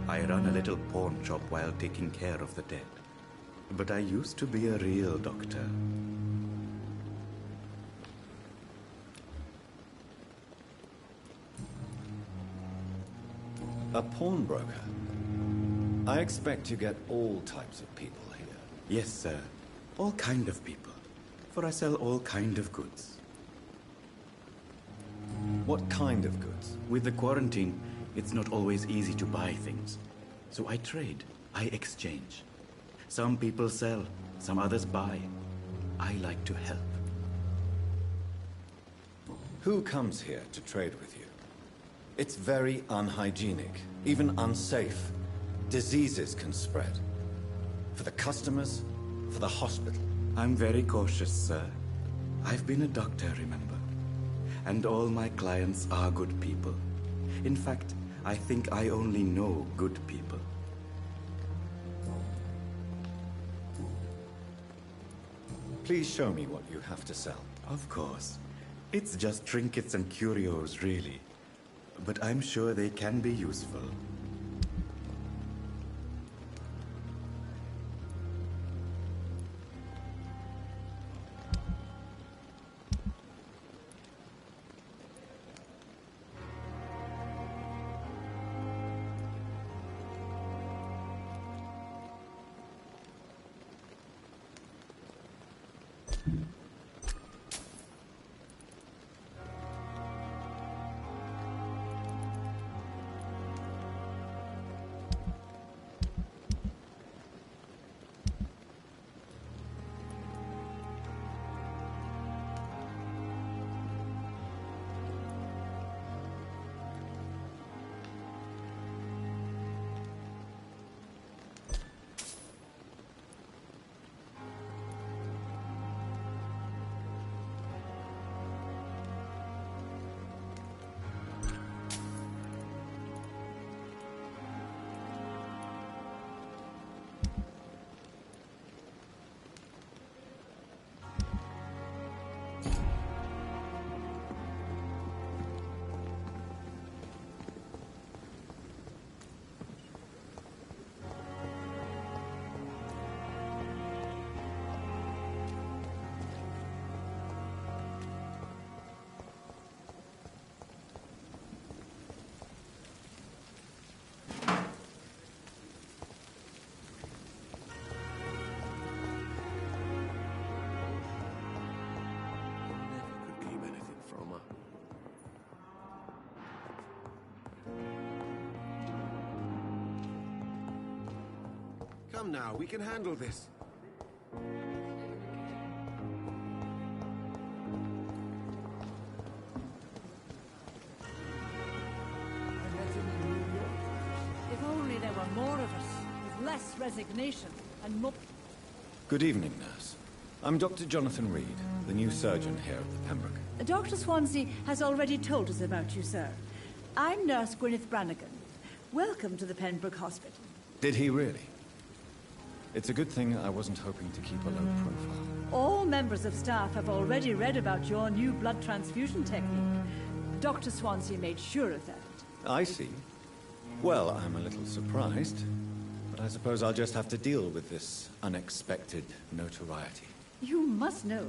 I run a little pawn shop while taking care of the dead. But I used to be a real doctor. A pawnbroker? I expect you get all types of people here. Yes, sir. All kind of people. For I sell all kind of goods. What kind of goods? With the quarantine, it's not always easy to buy things. So I trade. I exchange. Some people sell, some others buy. I like to help. Who comes here to trade with you? It's very unhygienic, even unsafe. Diseases can spread. For the customers, for the hospital. I'm very cautious, sir. I've been a doctor, remember? And all my clients are good people. In fact, I think I only know good people. Please show me what you have to sell. Of course. It's just trinkets and curios, really. But I'm sure they can be useful. Come now, we can handle this. If only there were more of us, with less resignation and more... Good evening, nurse. I'm Dr. Jonathan Reed, the new surgeon here at the Pembroke. Dr. Swansea has already told us about you, sir. I'm Nurse Gwyneth Brannigan. Welcome to the Pembroke Hospital. Did he really? It's a good thing I wasn't hoping to keep a low profile. All members of staff have already read about your new blood transfusion technique. Dr. Swansea made sure of that. I see. Well, I'm a little surprised, but I suppose I'll just have to deal with this unexpected notoriety. You must know,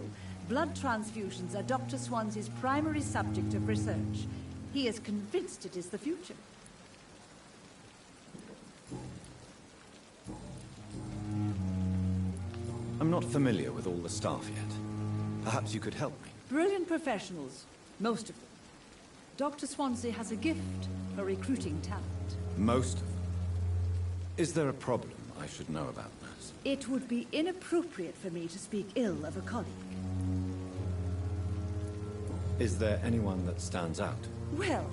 blood transfusions are Dr. Swansea's primary subject of research. He is convinced it is the future. I'm not familiar with all the staff yet. Perhaps you could help me. Brilliant professionals, most of them. Dr. Swansea has a gift for recruiting talent. Most of them. Is there a problem I should know about, nurse? It would be inappropriate for me to speak ill of a colleague. Is there anyone that stands out? Well,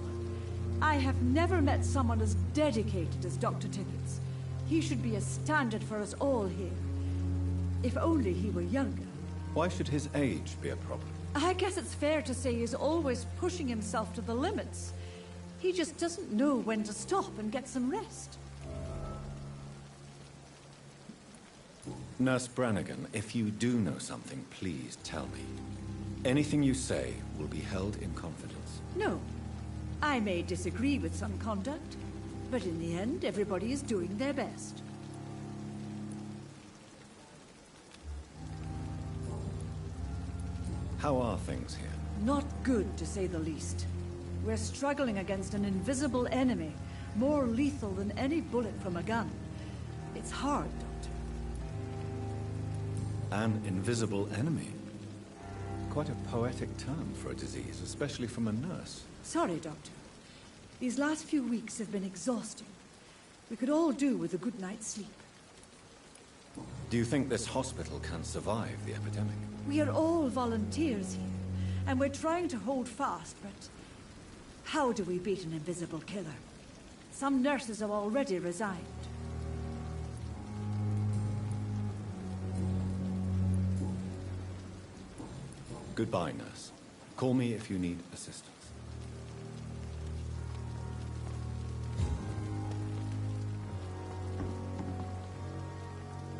I have never met someone as dedicated as Dr. Tippets. He should be a standard for us all here. If only he were younger. Why should his age be a problem? I guess it's fair to say he's always pushing himself to the limits. He just doesn't know when to stop and get some rest. Nurse Brannigan, if you do know something, please tell me. Anything you say will be held in confidence. No. I may disagree with some conduct, but in the end, everybody is doing their best. How are things here? Not good, to say the least. We're struggling against an invisible enemy, more lethal than any bullet from a gun. It's hard, Doctor. An invisible enemy? Quite a poetic term for a disease, especially from a nurse. Sorry, Doctor. These last few weeks have been exhausting. We could all do with a good night's sleep. Do you think this hospital can survive the epidemic? We are all volunteers here, and we're trying to hold fast, but how do we beat an invisible killer? Some nurses have already resigned. Goodbye, nurse. Call me if you need assistance.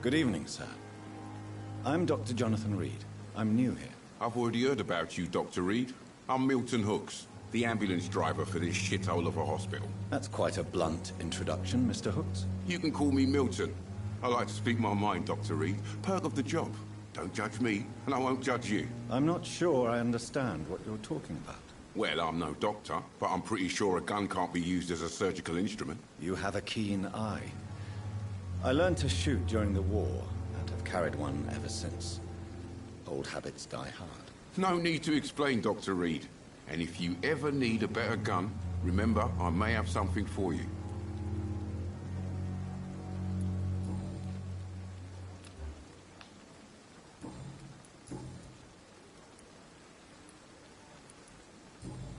Good evening, sir. I'm Dr. Jonathan Reed. I'm new here. I've already heard about you, Dr. Reed. I'm Milton Hooks, the ambulance driver for this shithole of a hospital. That's quite a blunt introduction, Mr. Hooks. You can call me Milton. I like to speak my mind, Dr. Reed. Perk of the job. Don't judge me, and I won't judge you. I'm not sure I understand what you're talking about. Well, I'm no doctor, but I'm pretty sure a gun can't be used as a surgical instrument. You have a keen eye. I learned to shoot during the war, and have carried one ever since. Old habits die hard. No need to explain, Dr. Reed. And if you ever need a better gun, remember, I may have something for you.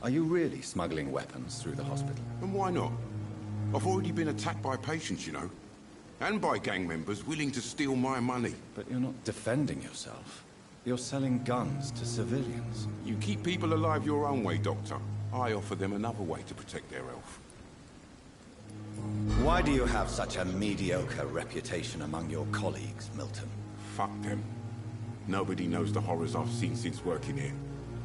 Are you really smuggling weapons through the hospital? And why not? I've already been attacked by patients, you know. And by gang members willing to steal my money. But you're not defending yourself. You're selling guns to civilians. You keep people alive your own way, Doctor. I offer them another way to protect their health. Why do you have such a mediocre reputation among your colleagues, Milton? Fuck them. Nobody knows the horrors I've seen since working here.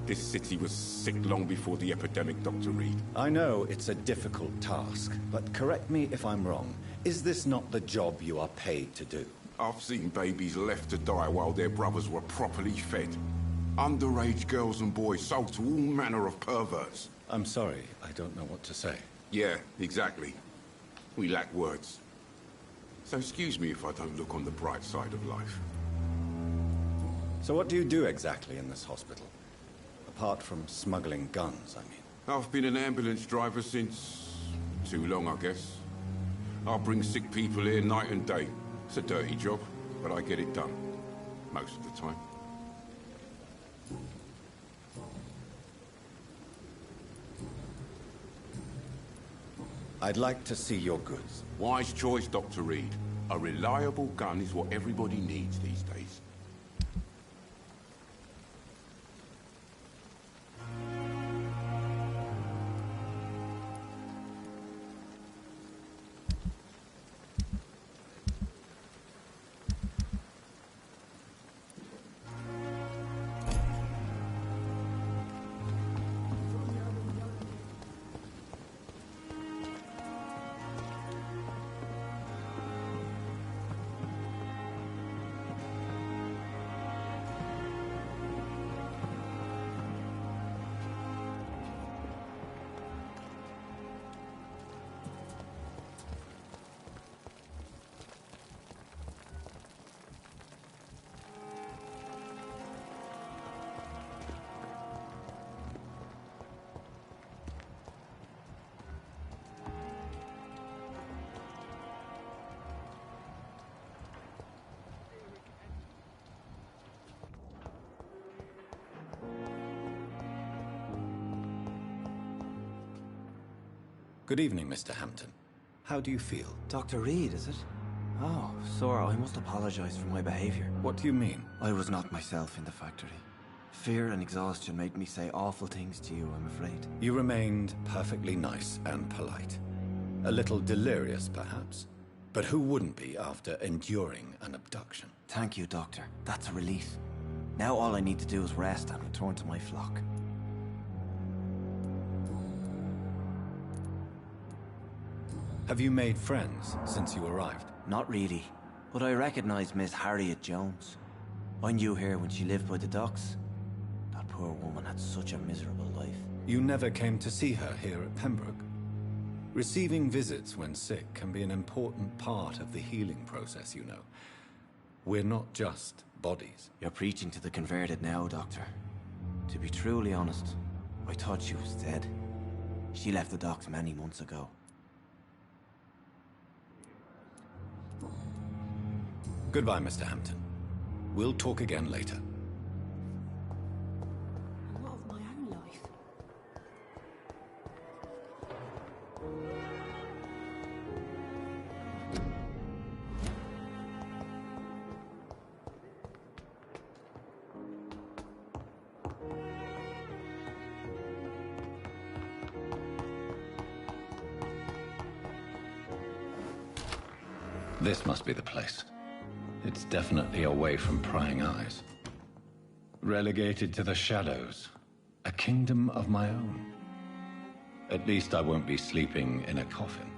This city was sick long before the epidemic, Dr. Reed. I know it's a difficult task, but correct me if I'm wrong. Is this not the job you are paid to do? I've seen babies left to die while their brothers were properly fed. Underage girls and boys sold to all manner of perverts. I'm sorry, I don't know what to say. Yeah, exactly. We lack words. So excuse me if I don't look on the bright side of life. So what do you do exactly in this hospital? Apart from smuggling guns, I mean. I've been an ambulance driver since... too long, I guess. I bring sick people here night and day. It's a dirty job, but I get it done. Most of the time. I'd like to see your goods. Wise choice, Dr. Reed. A reliable gun is what everybody needs these days. Good evening, Mr. Hampton. How do you feel? Dr. Reed, is it? Oh, sir, I must apologize for my behavior. What do you mean? I was not myself in the factory. Fear and exhaustion made me say awful things to you, I'm afraid. You remained perfectly nice and polite. A little delirious, perhaps. But who wouldn't be after enduring an abduction? Thank you, Doctor. That's a relief. Now all I need to do is rest and return to my flock. Have you made friends since you arrived? Not really, but I recognize Miss Harriet Jones. I knew her when she lived by the docks. That poor woman had such a miserable life. You never came to see her here at Pembroke? Receiving visits when sick can be an important part of the healing process, you know. We're not just bodies. You're preaching to the converted now, Doctor. To be truly honest, I thought she was dead. She left the docks many months ago. Goodbye, Mr. Hampton. We'll talk again later. What of my own life? This must be the place. It's definitely away from prying eyes. Relegated to the shadows. A kingdom of my own. At least I won't be sleeping in a coffin.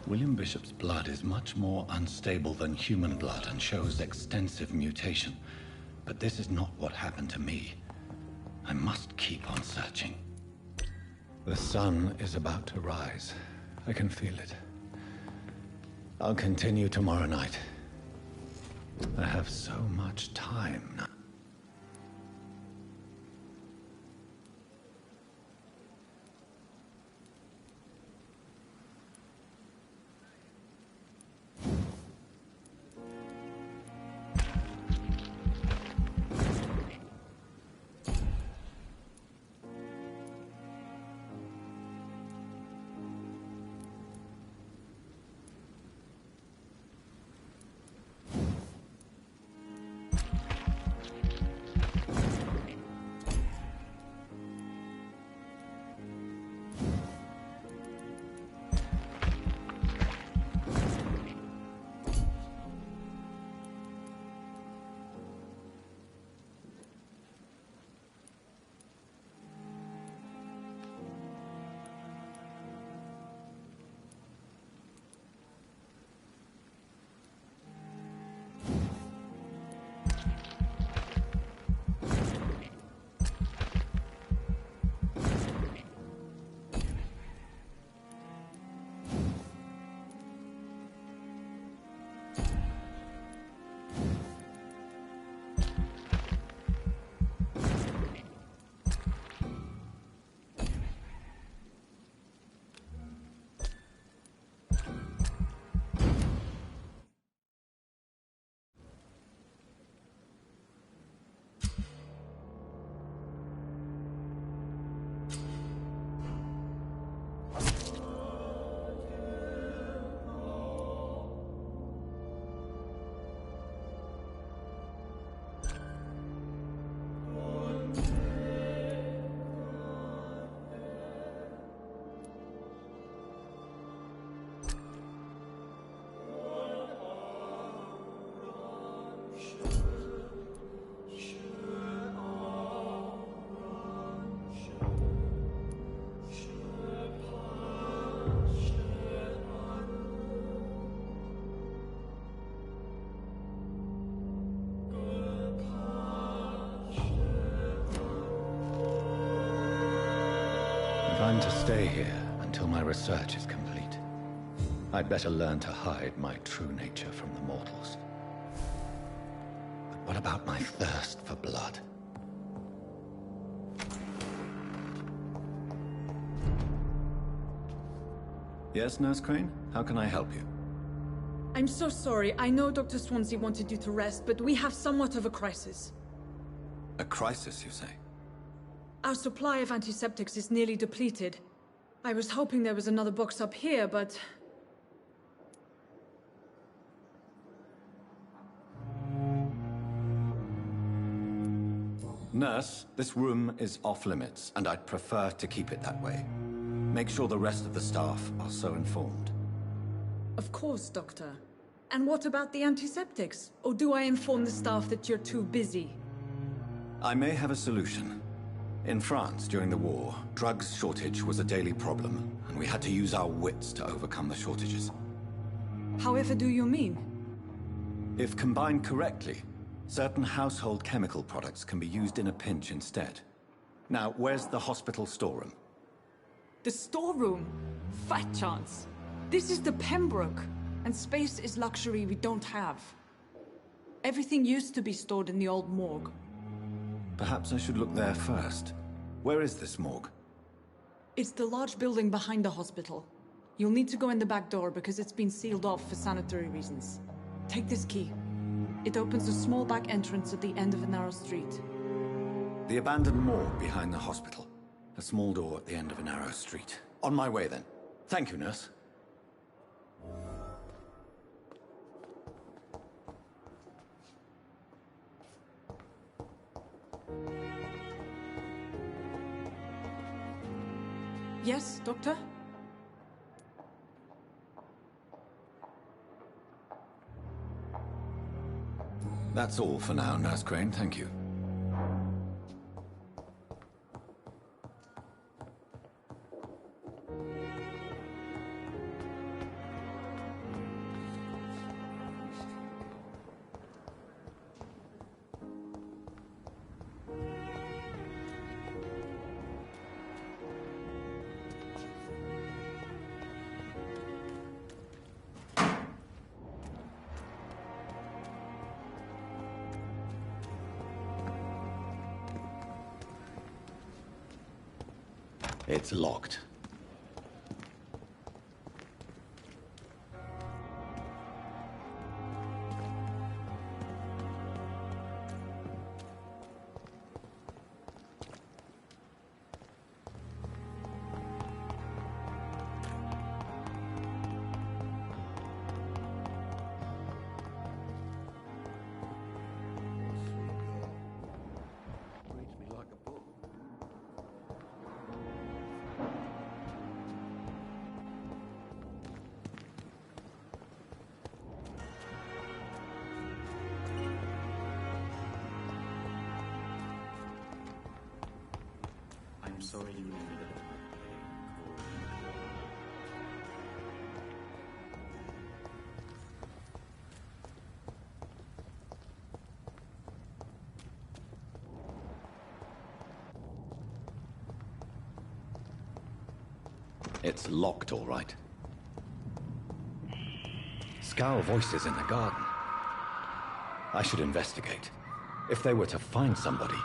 William Bishop's blood is much more unstable than human blood and shows extensive mutation. But this is not what happened to me. I must keep on searching. The sun is about to rise. I can feel it. I'll continue tomorrow night. I have so much time now. I'm to stay here until my research is complete. I'd better learn to hide my true nature from the mortals. But what about my thirst for blood? Yes, Nurse Crane? How can I help you? I'm so sorry. I know Dr. Swansea wanted you to rest, but we have somewhat of a crisis. A crisis, you say? Our supply of antiseptics is nearly depleted. I was hoping there was another box up here, but... Nurse, this room is off limits, and I'd prefer to keep it that way. Make sure the rest of the staff are so informed. Of course, Doctor. And what about the antiseptics? Or do I inform the staff that you're too busy? I may have a solution. In France, during the war, drugs shortage was a daily problem, and we had to use our wits to overcome the shortages. However do you mean? If combined correctly, certain household chemical products can be used in a pinch instead. Now, where's the hospital storeroom? The storeroom? Fat chance. This is the Pembroke, and space is luxury we don't have. Everything used to be stored in the old morgue. Perhaps I should look there first. Where is this morgue? It's the large building behind the hospital. You'll need to go in the back door because it's been sealed off for sanitary reasons. Take this key. It opens a small back entrance at the end of a narrow street. The abandoned morgue behind the hospital. A small door at the end of a narrow street. On my way then. Thank you, nurse. Yes, Doctor? That's all for now, Nurse Crane. Thank you. It's locked. Reads me like a book. I'm sorry you ended up It's locked, all right. Scowl voices in the garden. I should investigate. If they were to find somebody.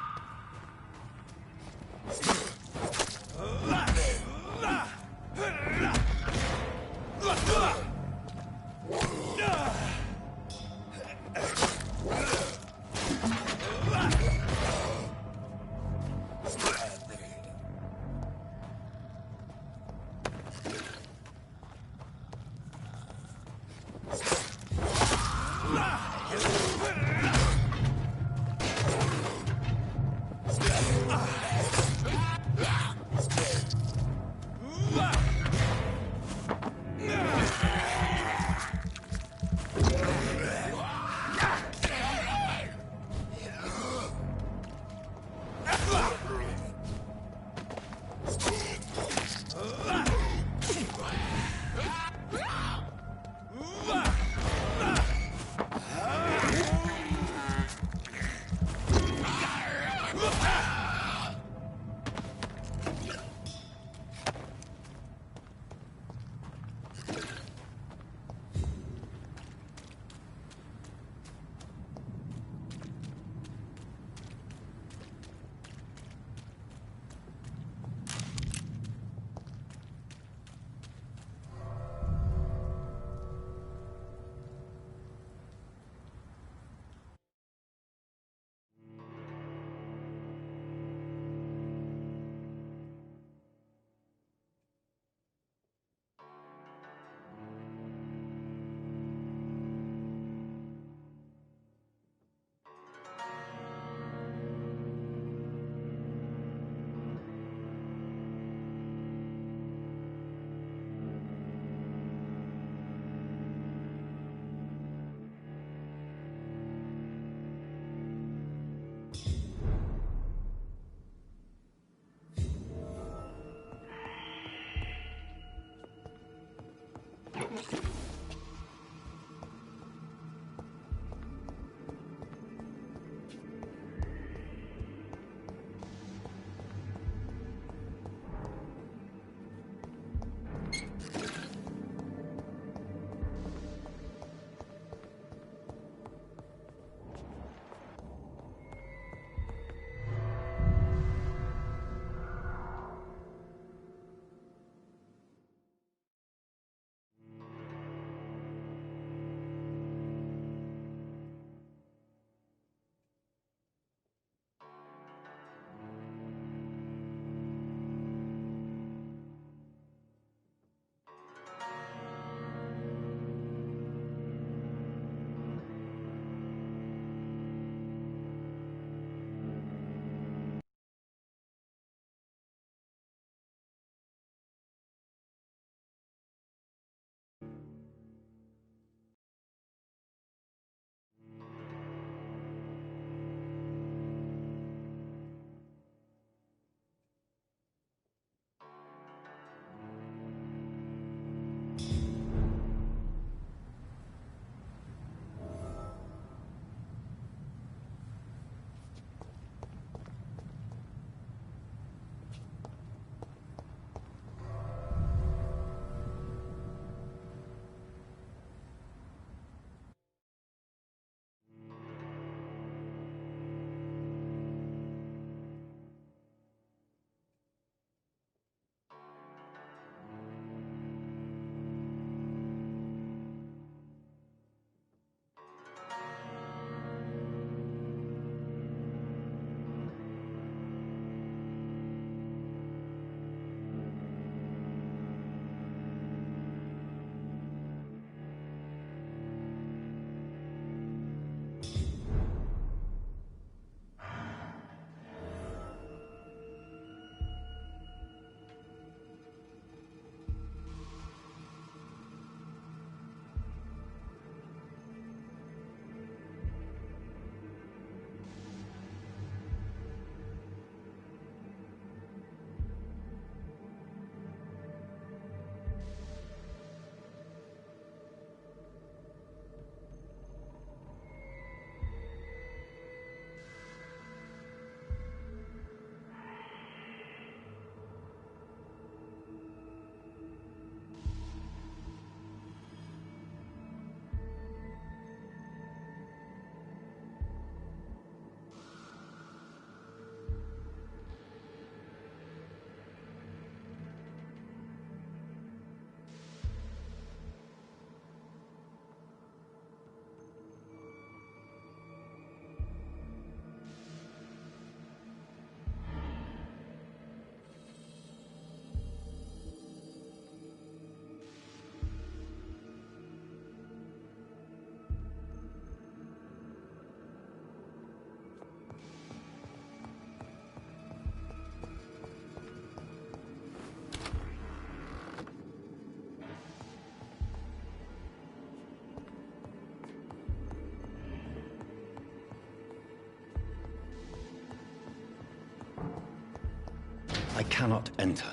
I cannot enter.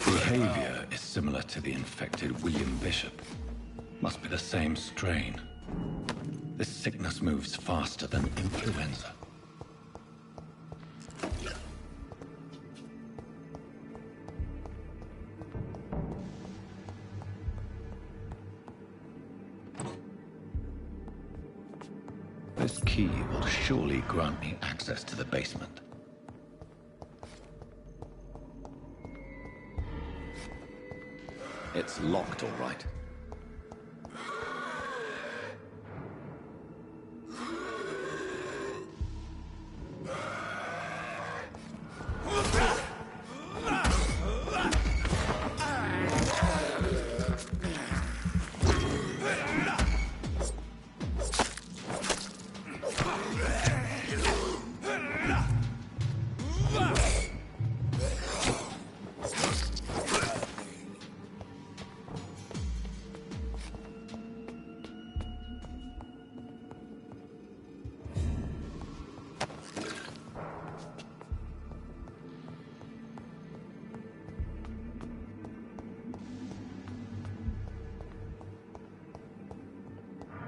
Behavior is similar to the infected William Bishop. Must be the same strain. This sickness moves faster than influenza. This key will surely grant me access to the basement. It's locked, all right.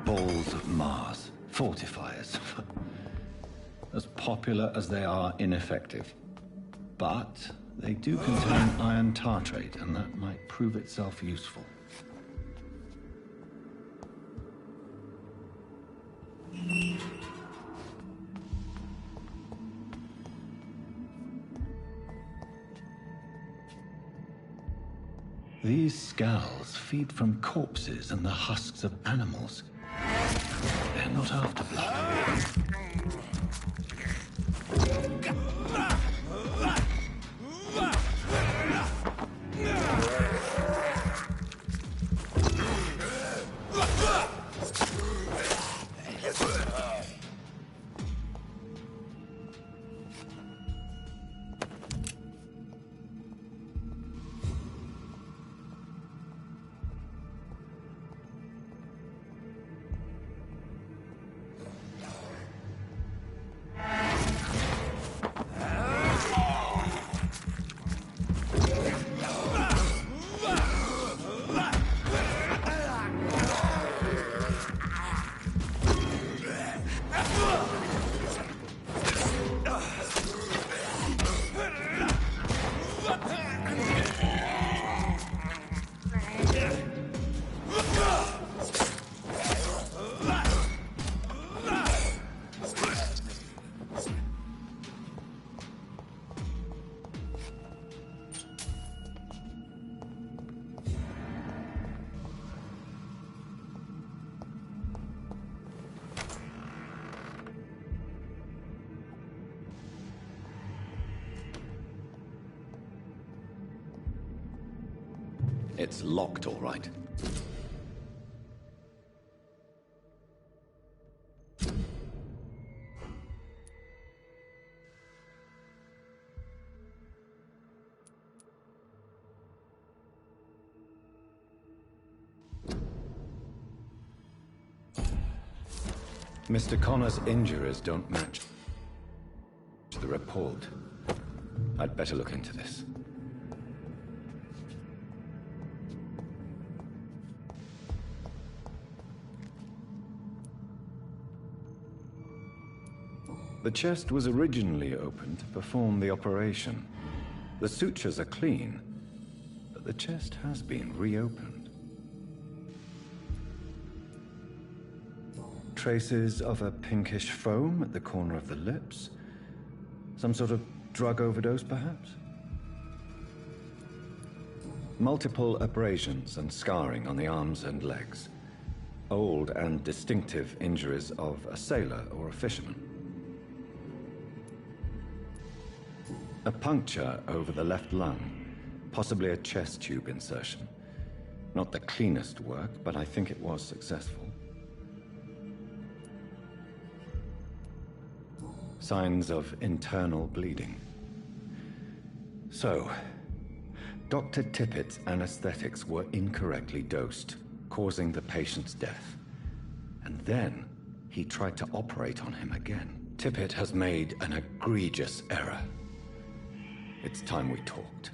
Balls of Mars, fortifiers. As popular as they are ineffective. But they do contain iron tartrate, and that might prove itself useful. These scowls feed from corpses and the husks of animals. They're not after blood. It's locked, all right. Mr. Connor's injuries don't match the report. I'd better look into this. The chest was originally opened to perform the operation. The sutures are clean, but the chest has been reopened. Traces of a pinkish foam at the corner of the lips. Some sort of drug overdose, perhaps? Multiple abrasions and scarring on the arms and legs. Old and distinctive injuries of a sailor or a fisherman. A puncture over the left lung, possibly a chest tube insertion. Not the cleanest work, but I think it was successful. Signs of internal bleeding. So, Dr. Tippett's anesthetics were incorrectly dosed, causing the patient's death. And then, he tried to operate on him again. Tippett has made an egregious error. It's time we talked.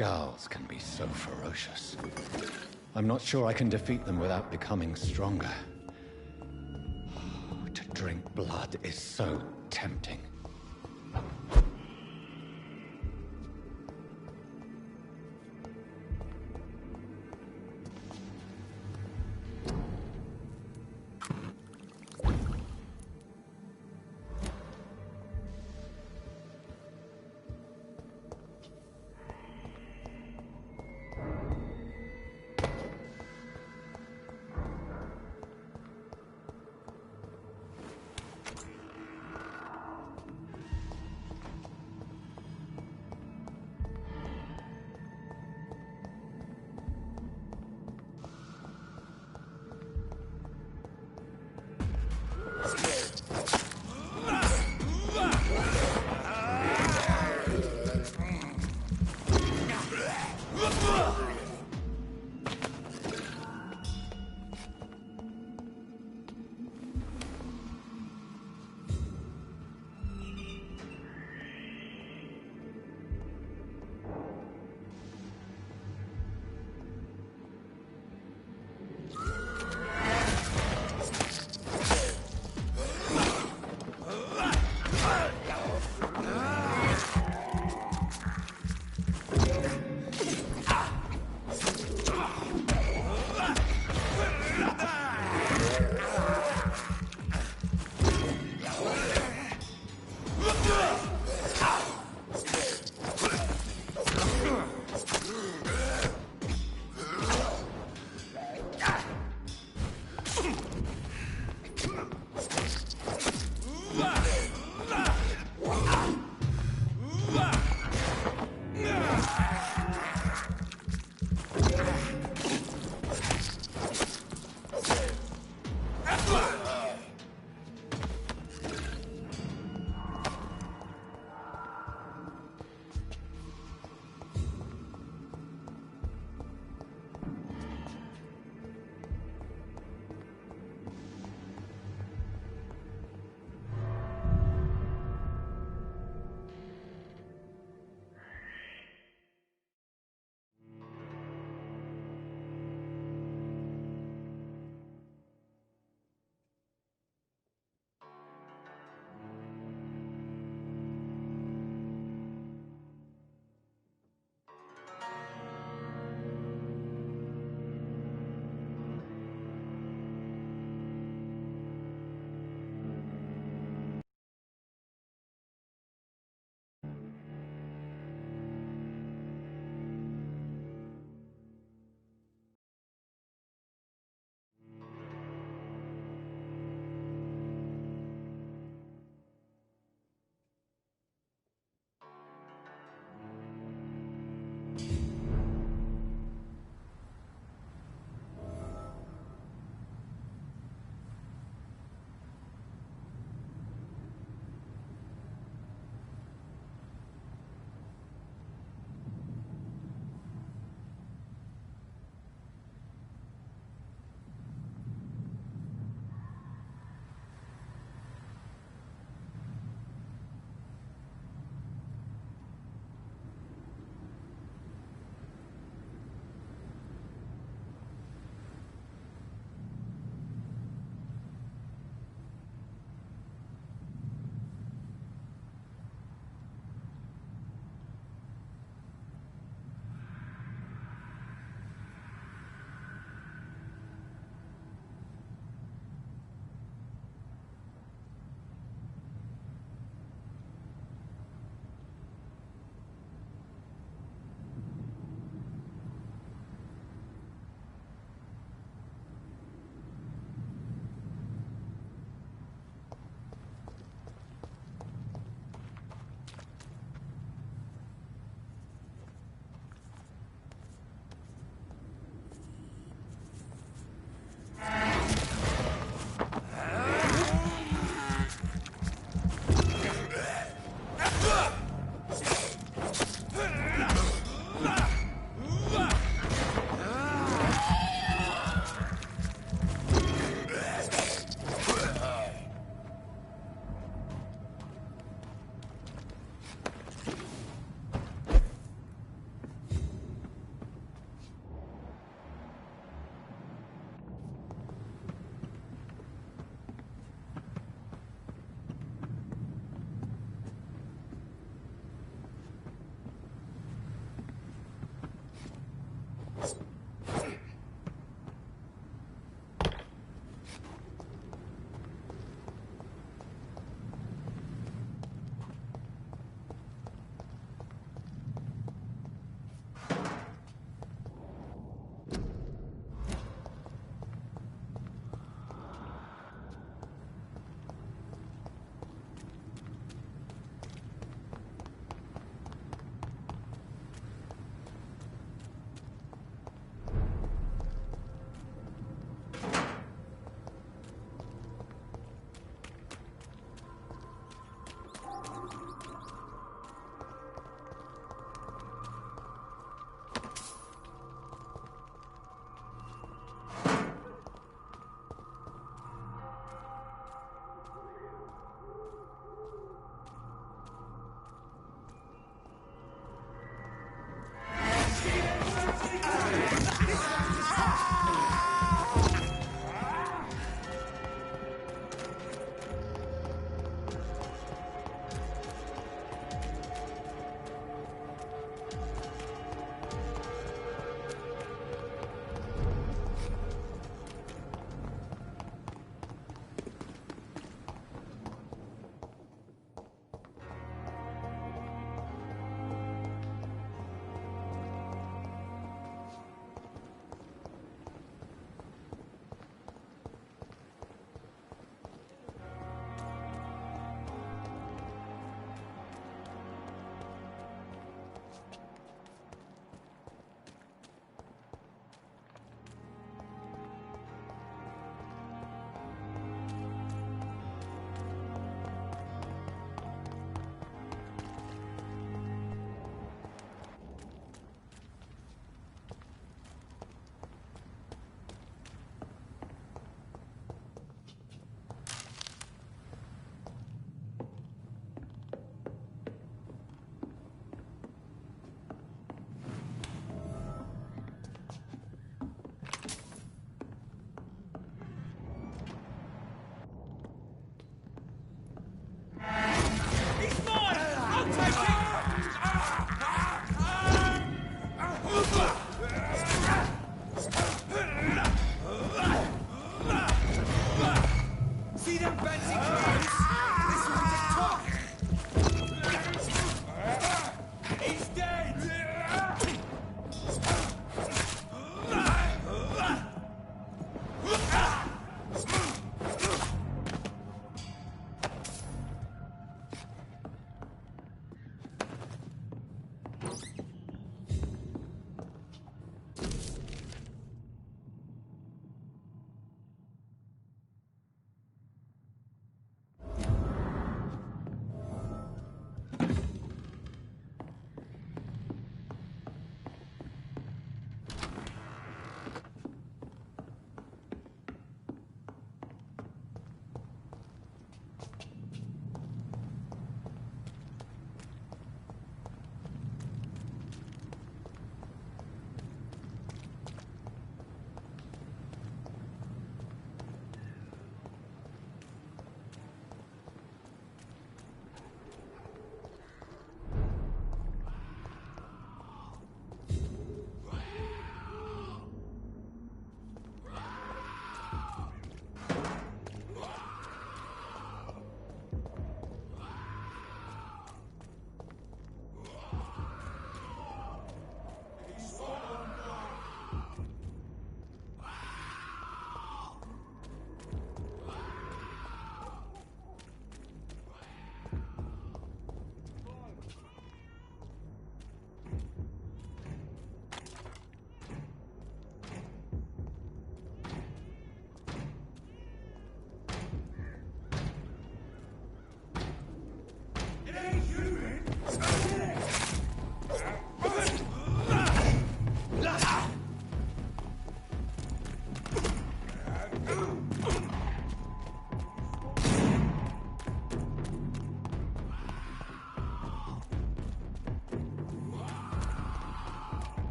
Scowls can be so ferocious. I'm not sure I can defeat them without becoming stronger. To drink blood is so tempting.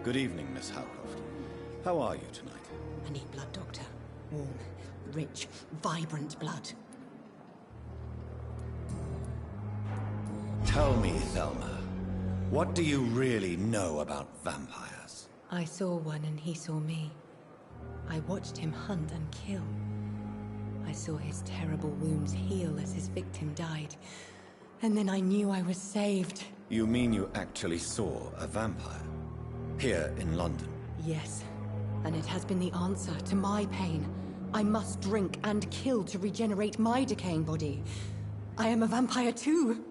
Good evening, Miss Howcroft. How are you tonight? I need blood, Doctor. Warm, rich, vibrant blood. Tell me, Thelma, what do you really know about vampires? I saw one and he saw me. I watched him hunt and kill. I saw his terrible wounds heal as his victim died. And then I knew I was saved. You mean you actually saw a vampire? Here in London? Yes. And it has been the answer to my pain. I must drink and kill to regenerate my decaying body. I am a vampire too.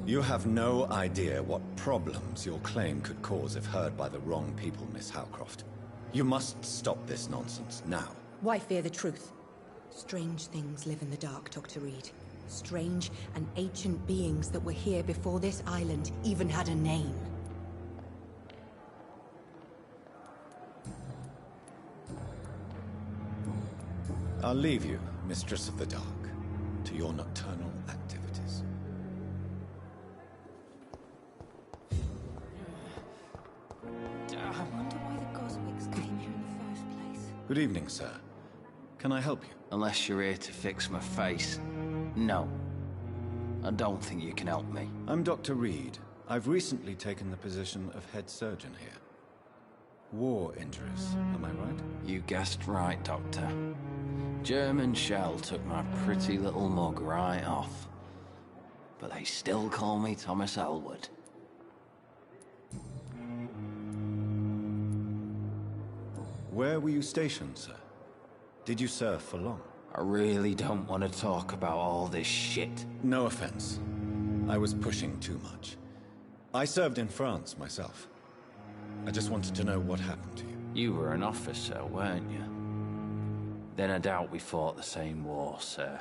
You have no idea what problems your claim could cause if heard by the wrong people, Miss Howcroft. You must stop this nonsense, now. Why fear the truth? Strange things live in the dark, Dr. Reed. Strange and ancient beings that were here before this island even had a name. I'll leave you, Mistress of the Dark, to your nocturnal activities. I wonder why the Goswicks came here in the first place. Good evening, sir. Can I help you? Unless you're here to fix my face. No. I don't think you can help me. I'm Dr. Reed. I've recently taken the position of head surgeon here. War injuries, am I right? You guessed right, Doctor. German shell took my pretty little mug right off. But they still call me Thomas Elwood. Where were you stationed, sir? Did you serve for long? I really don't want to talk about all this shit. No offense. I was pushing too much. I served in France myself. I just wanted to know what happened to you. You were an officer, weren't you? Then I doubt we fought the same war, sir.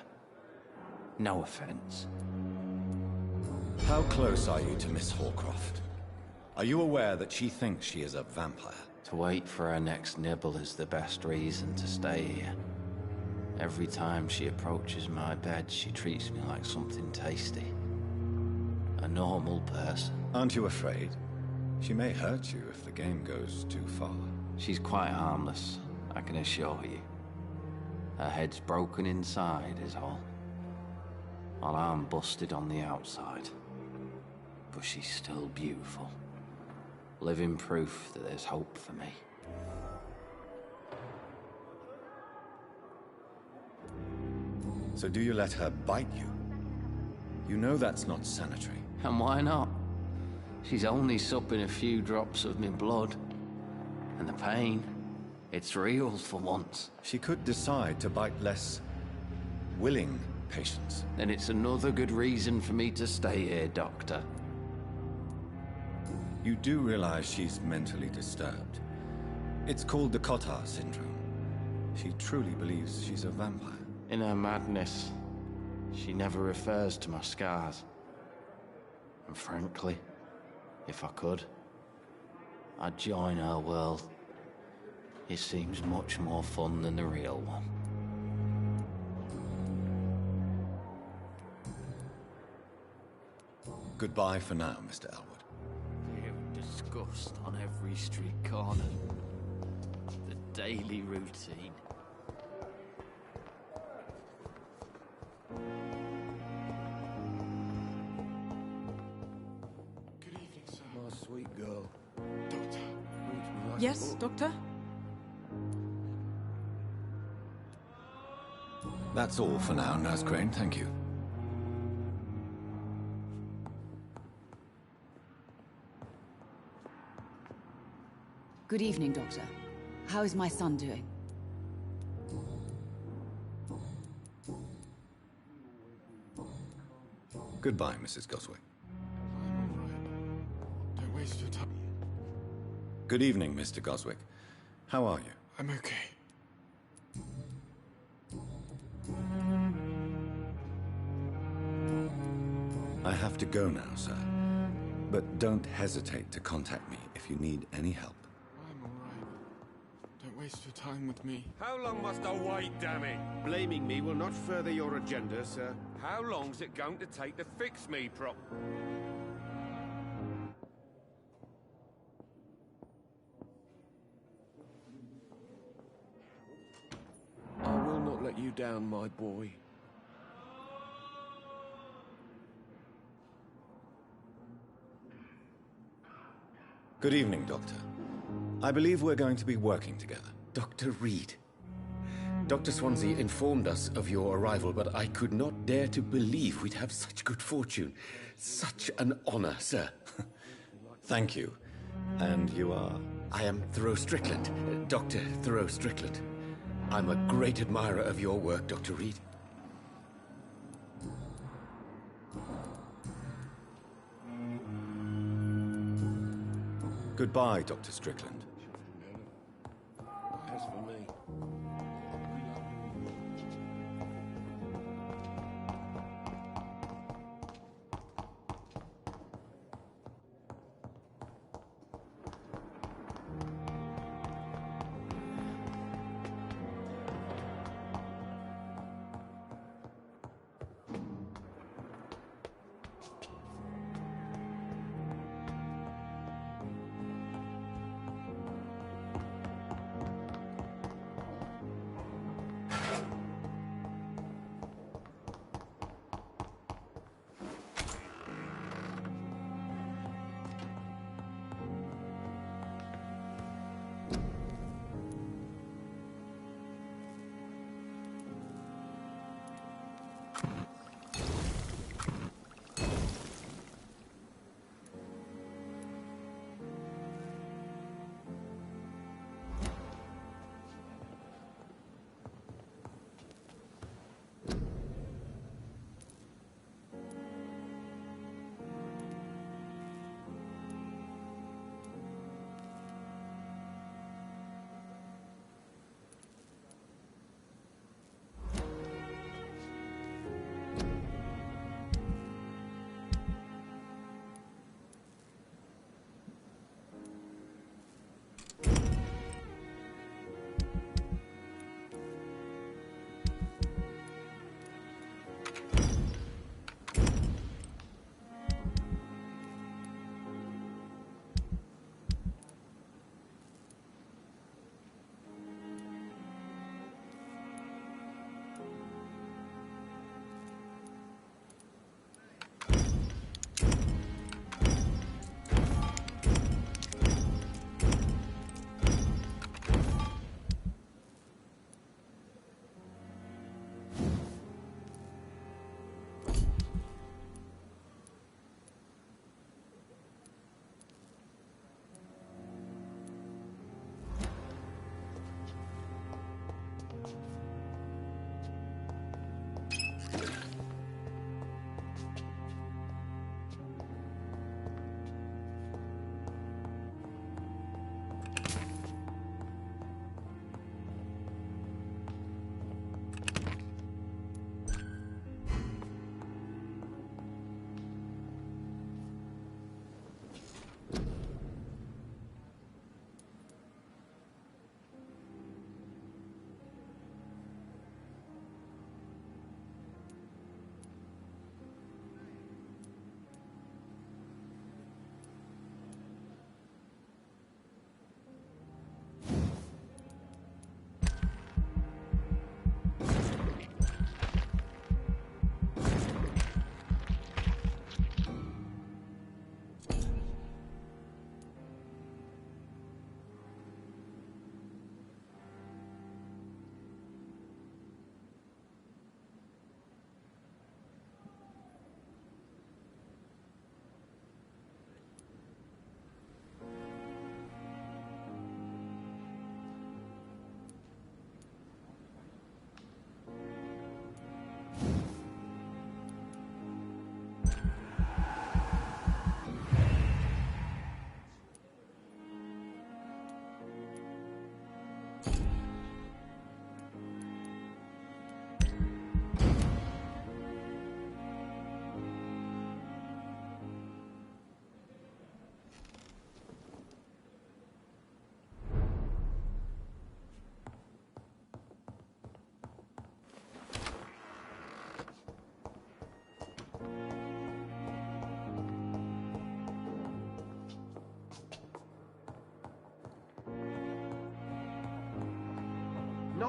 No offense. How close are you to Miss Hawcroft? Are you aware that she thinks she is a vampire? To wait for her next nibble is the best reason to stay here. Every time she approaches my bed, she treats me like something tasty. A normal person. Aren't you afraid? She may hurt you if the game goes too far. She's quite harmless, I can assure you. Her head's broken inside is all. While I'm busted on the outside. But she's still beautiful. Living proof that there's hope for me. So do you let her bite you? You know that's not sanitary. And why not? She's only supping a few drops of my blood. And the pain, it's real for once. She could decide to bite less willing patients. Then it's another good reason for me to stay here, Doctor. You do realize she's mentally disturbed. It's called the Cotard syndrome. She truly believes she's a vampire. In her madness, she never refers to my scars. And frankly, if I could, I'd join her world. It seems much more fun than the real one. Goodbye for now, Mr. Elwood. Disgust on every street corner. The daily routine. Good evening, sir. My sweet girl. Doctor. Yes, Doctor? That's all for now, Nurse Crane, thank you. Good evening, Doctor. How is my son doing? Goodbye, Mrs. Goswick. I'm all right. Don't waste your time. Good evening, Mr. Goswick. How are you? I'm okay. I have to go now, sir. But don't hesitate to contact me if you need any help. I'm all right. Don't waste your time with me. How long must I wait, damn it? Blaming me will not further your agenda, sir. How long's it going to take to fix me prop? I will not let you down, my boy. Good evening, Doctor. I believe we're going to be working together. Dr. Reed. Dr. Swansea informed us of your arrival, but I could not dare to believe we'd have such good fortune. Such an honor, sir. Thank you. And you are? I am Thoreau Strickland, Dr. Thoreau Strickland. I'm a great admirer of your work, Dr. Reed. Goodbye, Dr. Strickland. As for me...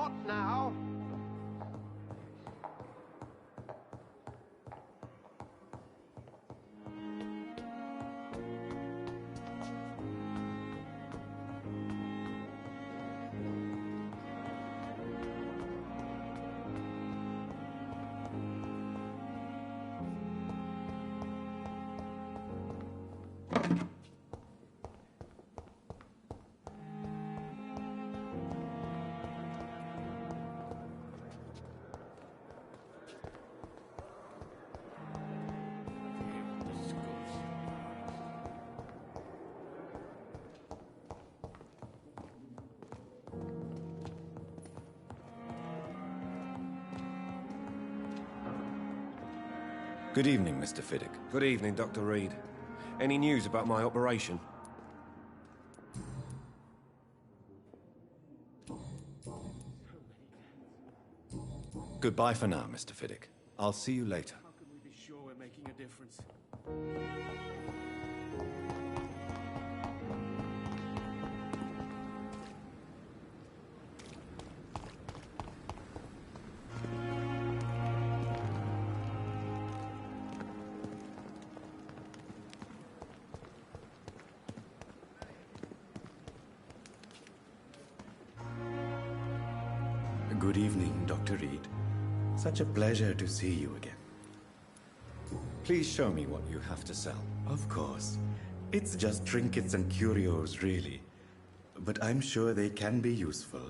Not now. Good evening, Mr. Fiddick. Good evening, Dr. Reed. Any news about my operation? Goodbye for now, Mr. Fiddick. I'll see you later. How can we be sure we're making a difference? Good evening, Dr. Reed. Such a pleasure to see you again. Please show me what you have to sell. Of course. It's just trinkets and curios, really. But I'm sure they can be useful.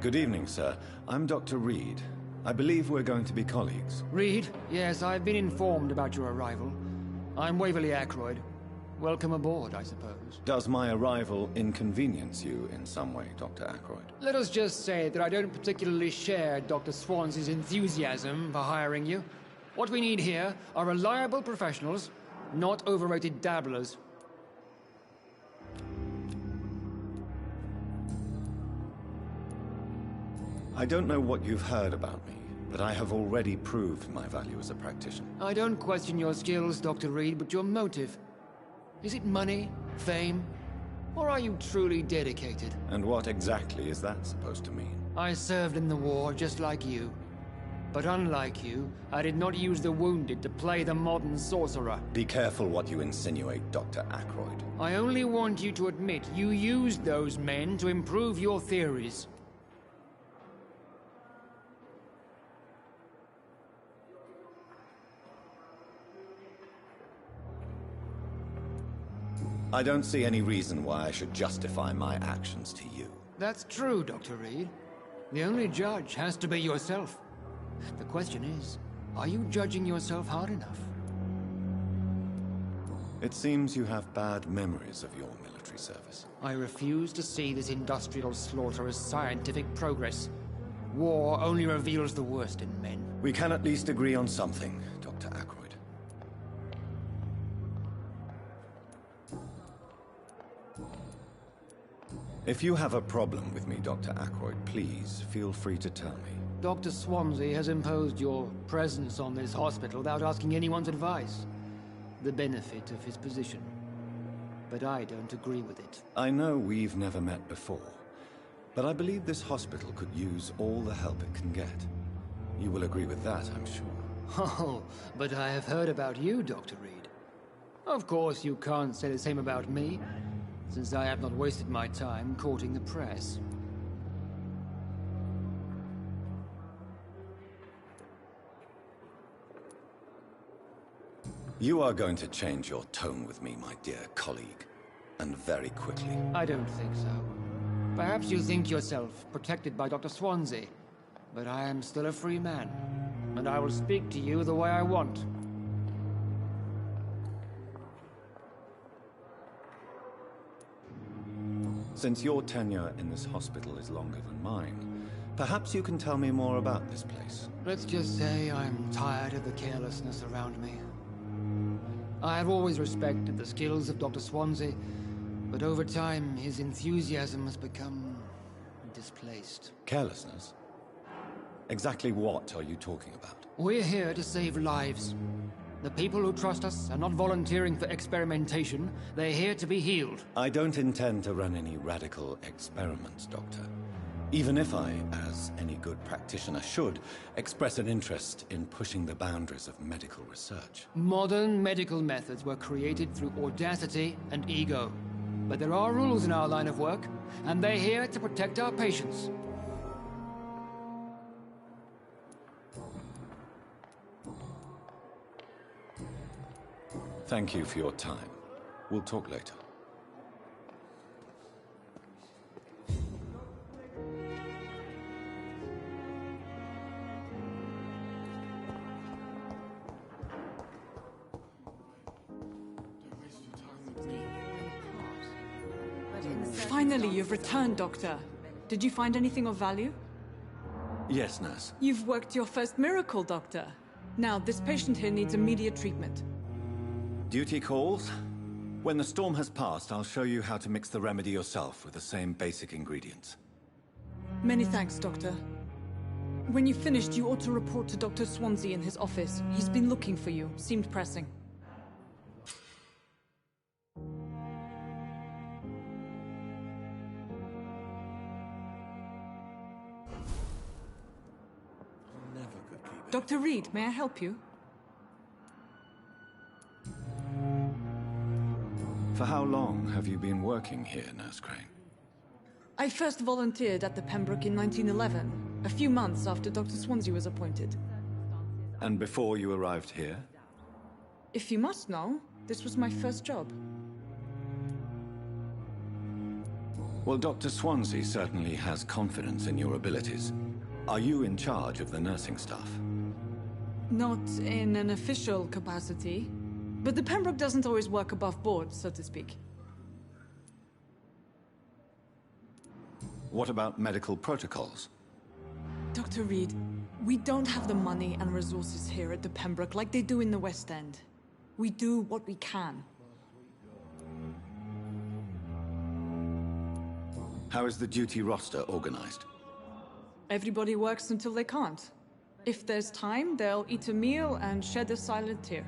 Good evening, sir. I'm Dr. Reed. I believe we're going to be colleagues. Reed? Yes, I've been informed about your arrival. I'm Waverly Ackroyd. Welcome aboard, I suppose. Does my arrival inconvenience you in some way, Dr. Ackroyd? Let us just say that I don't particularly share Dr. Swans's enthusiasm for hiring you. What we need here are reliable professionals, not overrated dabblers. I don't know what you've heard about me, but I have already proved my value as a practitioner. I don't question your skills, Dr. Reed, but your motive. Is it money, fame, or are you truly dedicated? And what exactly is that supposed to mean? I served in the war just like you. But unlike you, I did not use the wounded to play the modern sorcerer. Be careful what you insinuate, Dr. Ackroyd. I only want you to admit you used those men to improve your theories. I don't see any reason why I should justify my actions to you. That's true, Dr. Reed. The only judge has to be yourself. The question is, are you judging yourself hard enough? It seems you have bad memories of your military service. I refuse to see this industrial slaughter as scientific progress. War only reveals the worst in men. We can at least agree on something, Dr. Ackroyd. If you have a problem with me, Dr. Ackroyd, please feel free to tell me. Dr. Swansea has imposed your presence on this hospital without asking anyone's advice. The benefit of his position. but I don't agree with it. I know we've never met before, but I believe this hospital could use all the help it can get. You will agree with that, I'm sure. Oh, but I have heard about you, Dr. Reed. Of course, you can't say the same about me, since I have not wasted my time courting the press. You are going to change your tone with me, my dear colleague, and very quickly. I don't think so. Perhaps you think yourself protected by Dr. Swansea, but I am still a free man, and I will speak to you the way I want. Since your tenure in this hospital is longer than mine, perhaps you can tell me more about this place. Let's just say I'm tired of the carelessness around me. I have always respected the skills of Dr. Swansea, but over time his enthusiasm has become displaced. Carelessness? Exactly what are you talking about? We're here to save lives. The people who trust us are not volunteering for experimentation. They're here to be healed. I don't intend to run any radical experiments, Doctor. Even if I, as any good practitioner should, express an interest in pushing the boundaries of medical research. Modern medical methods were created through audacity and ego. But there are rules in our line of work, and they're here to protect our patients. Thank you for your time. We'll talk later. Finally, you've returned, Doctor. Did you find anything of value? Yes, nurse. You've worked your first miracle, Doctor. Now, this patient here needs immediate treatment. Duty calls. When the storm has passed, I'll show you how to mix the remedy yourself with the same basic ingredients. Many thanks, Doctor. When you've finished, you ought to report to Dr. Swansea in his office. He's been looking for you. Seemed pressing. Dr. Reed, may I help you? For how long have you been working here, Nurse Crane? I first volunteered at the Pembroke in 1911, a few months after Dr. Swansea was appointed. And before you arrived here? If you must know, this was my first job. Well, Dr. Swansea certainly has confidence in your abilities. Are you in charge of the nursing staff? Not in an official capacity, but the Pembroke doesn't always work above board, so to speak. What about medical protocols? Dr. Reed, we don't have the money and resources here at the Pembroke like they do in the West End. We do what we can. How is the duty roster organized? Everybody works until they can't. If there's time, they'll eat a meal and shed a silent tear.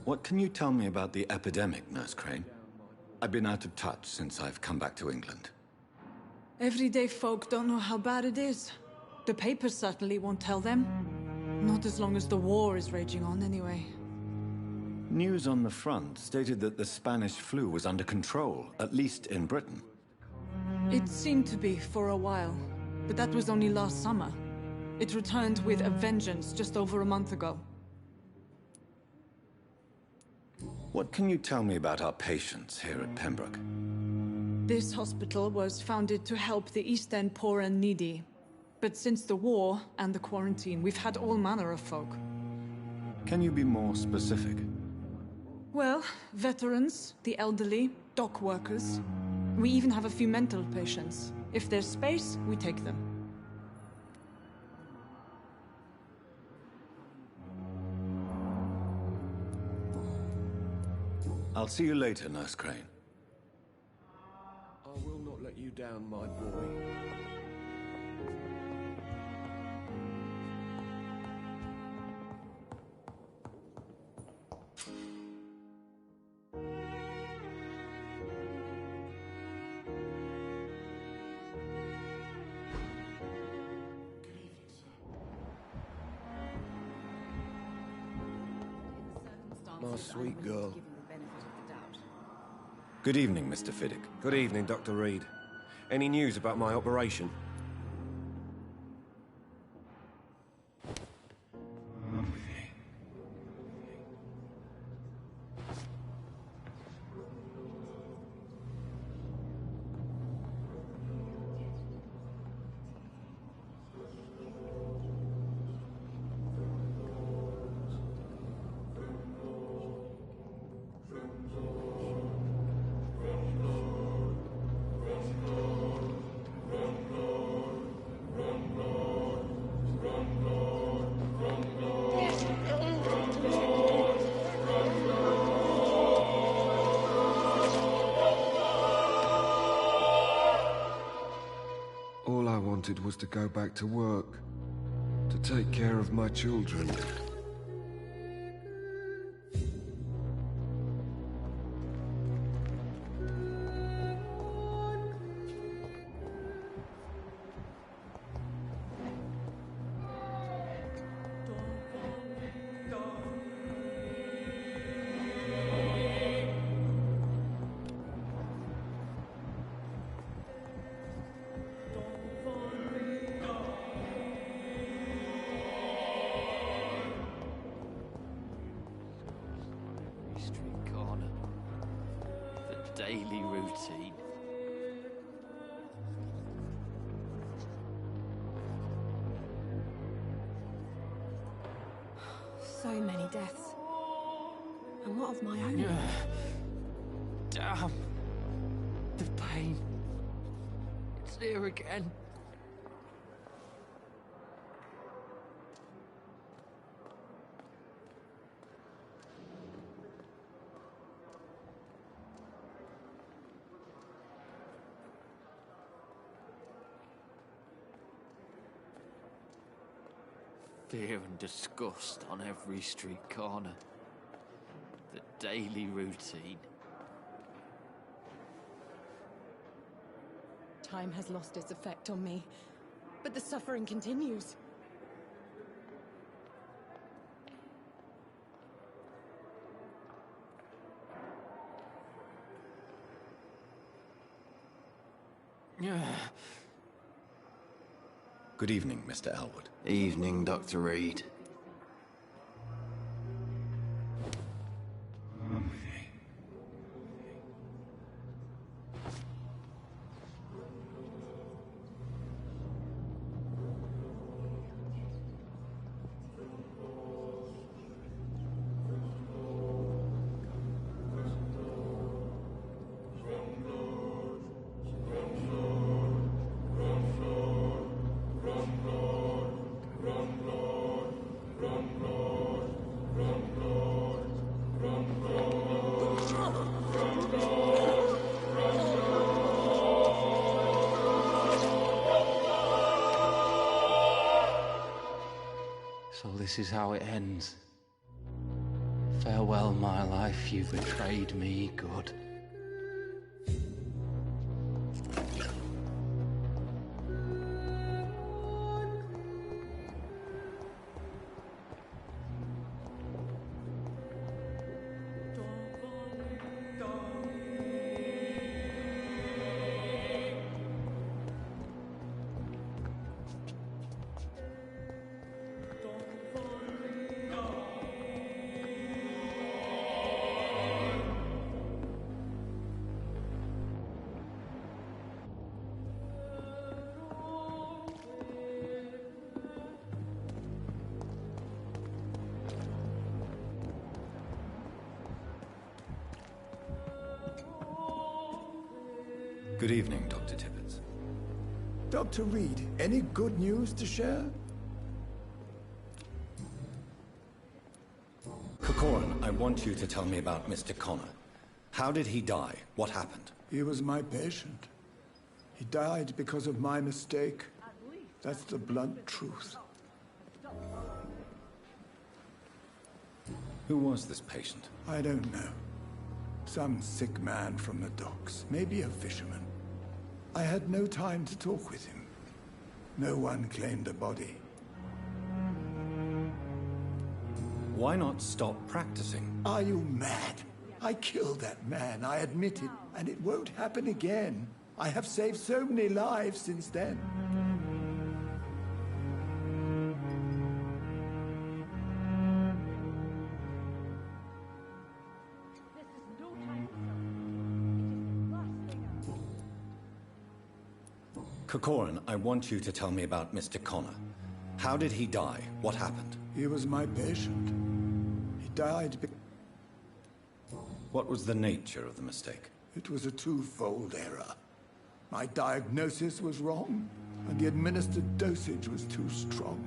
What can you tell me about the epidemic, Nurse Crane? I've been out of touch since I've come back to England. Everyday folk don't know how bad it is. The papers certainly won't tell them. Not as long as the war is raging on, anyway. News on the front stated that the Spanish flu was under control, at least in Britain. It seemed to be for a while, but that was only last summer. It returned with a vengeance just over a month ago. What can you tell me about our patients here at Pembroke? This hospital was founded to help the East End poor and needy. But since the war and the quarantine, we've had all manner of folk. Can you be more specific? Well, veterans, the elderly, dock workers. We even have a few mental patients. If there's space, we take them. I'll see you later, Nurse Crane. I will not let you down, my boy. My sweet girl. Good evening, Mr. Fiddick. Good evening, Dr. Reed. Any news about my operation? All I wanted was to go back to work, to take care of my children. Street corner. The daily routine. So many deaths. And what of my own? Damn. The pain. It's here again. Fear and disgust on every street corner. The daily routine. Time has lost its effect on me, but the suffering continues. Good evening, Mr. Elwood. Evening, Dr. Reed. So this is how it ends. Farewell, my life, you betrayed me, good. Good evening, Dr. Tibbets. Dr. Reed, any good news to share? Corcoran, I want you to tell me about Mr. Connor. How did he die? What happened? He was my patient. He died because of my mistake. That's the blunt truth. Who was this patient? I don't know. Some sick man from the docks, maybe a fisherman. I had no time to talk with him. No one claimed a body. why not stop practicing? Are you mad? I killed that man, I admit it, and it won't happen again. I have saved so many lives since then. Corcoran, I want you to tell me about Mr. Connor. How did he die? What happened? He was my patient. He died What was the nature of the mistake? It was a twofold error. My diagnosis was wrong, and the administered dosage was too strong.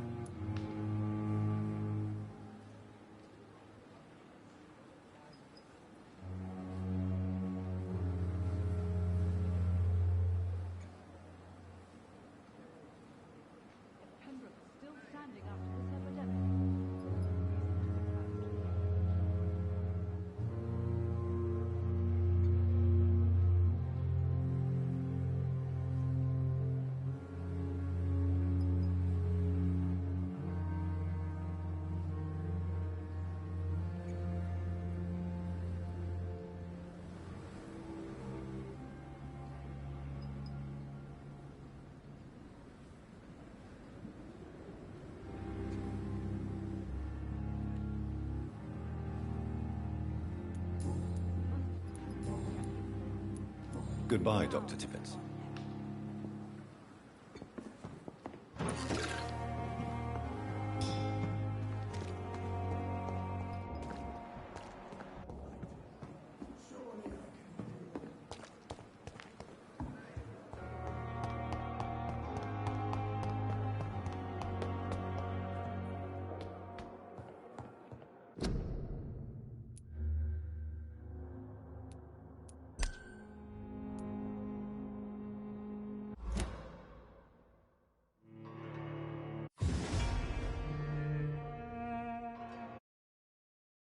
Goodbye, Dr. Tippett.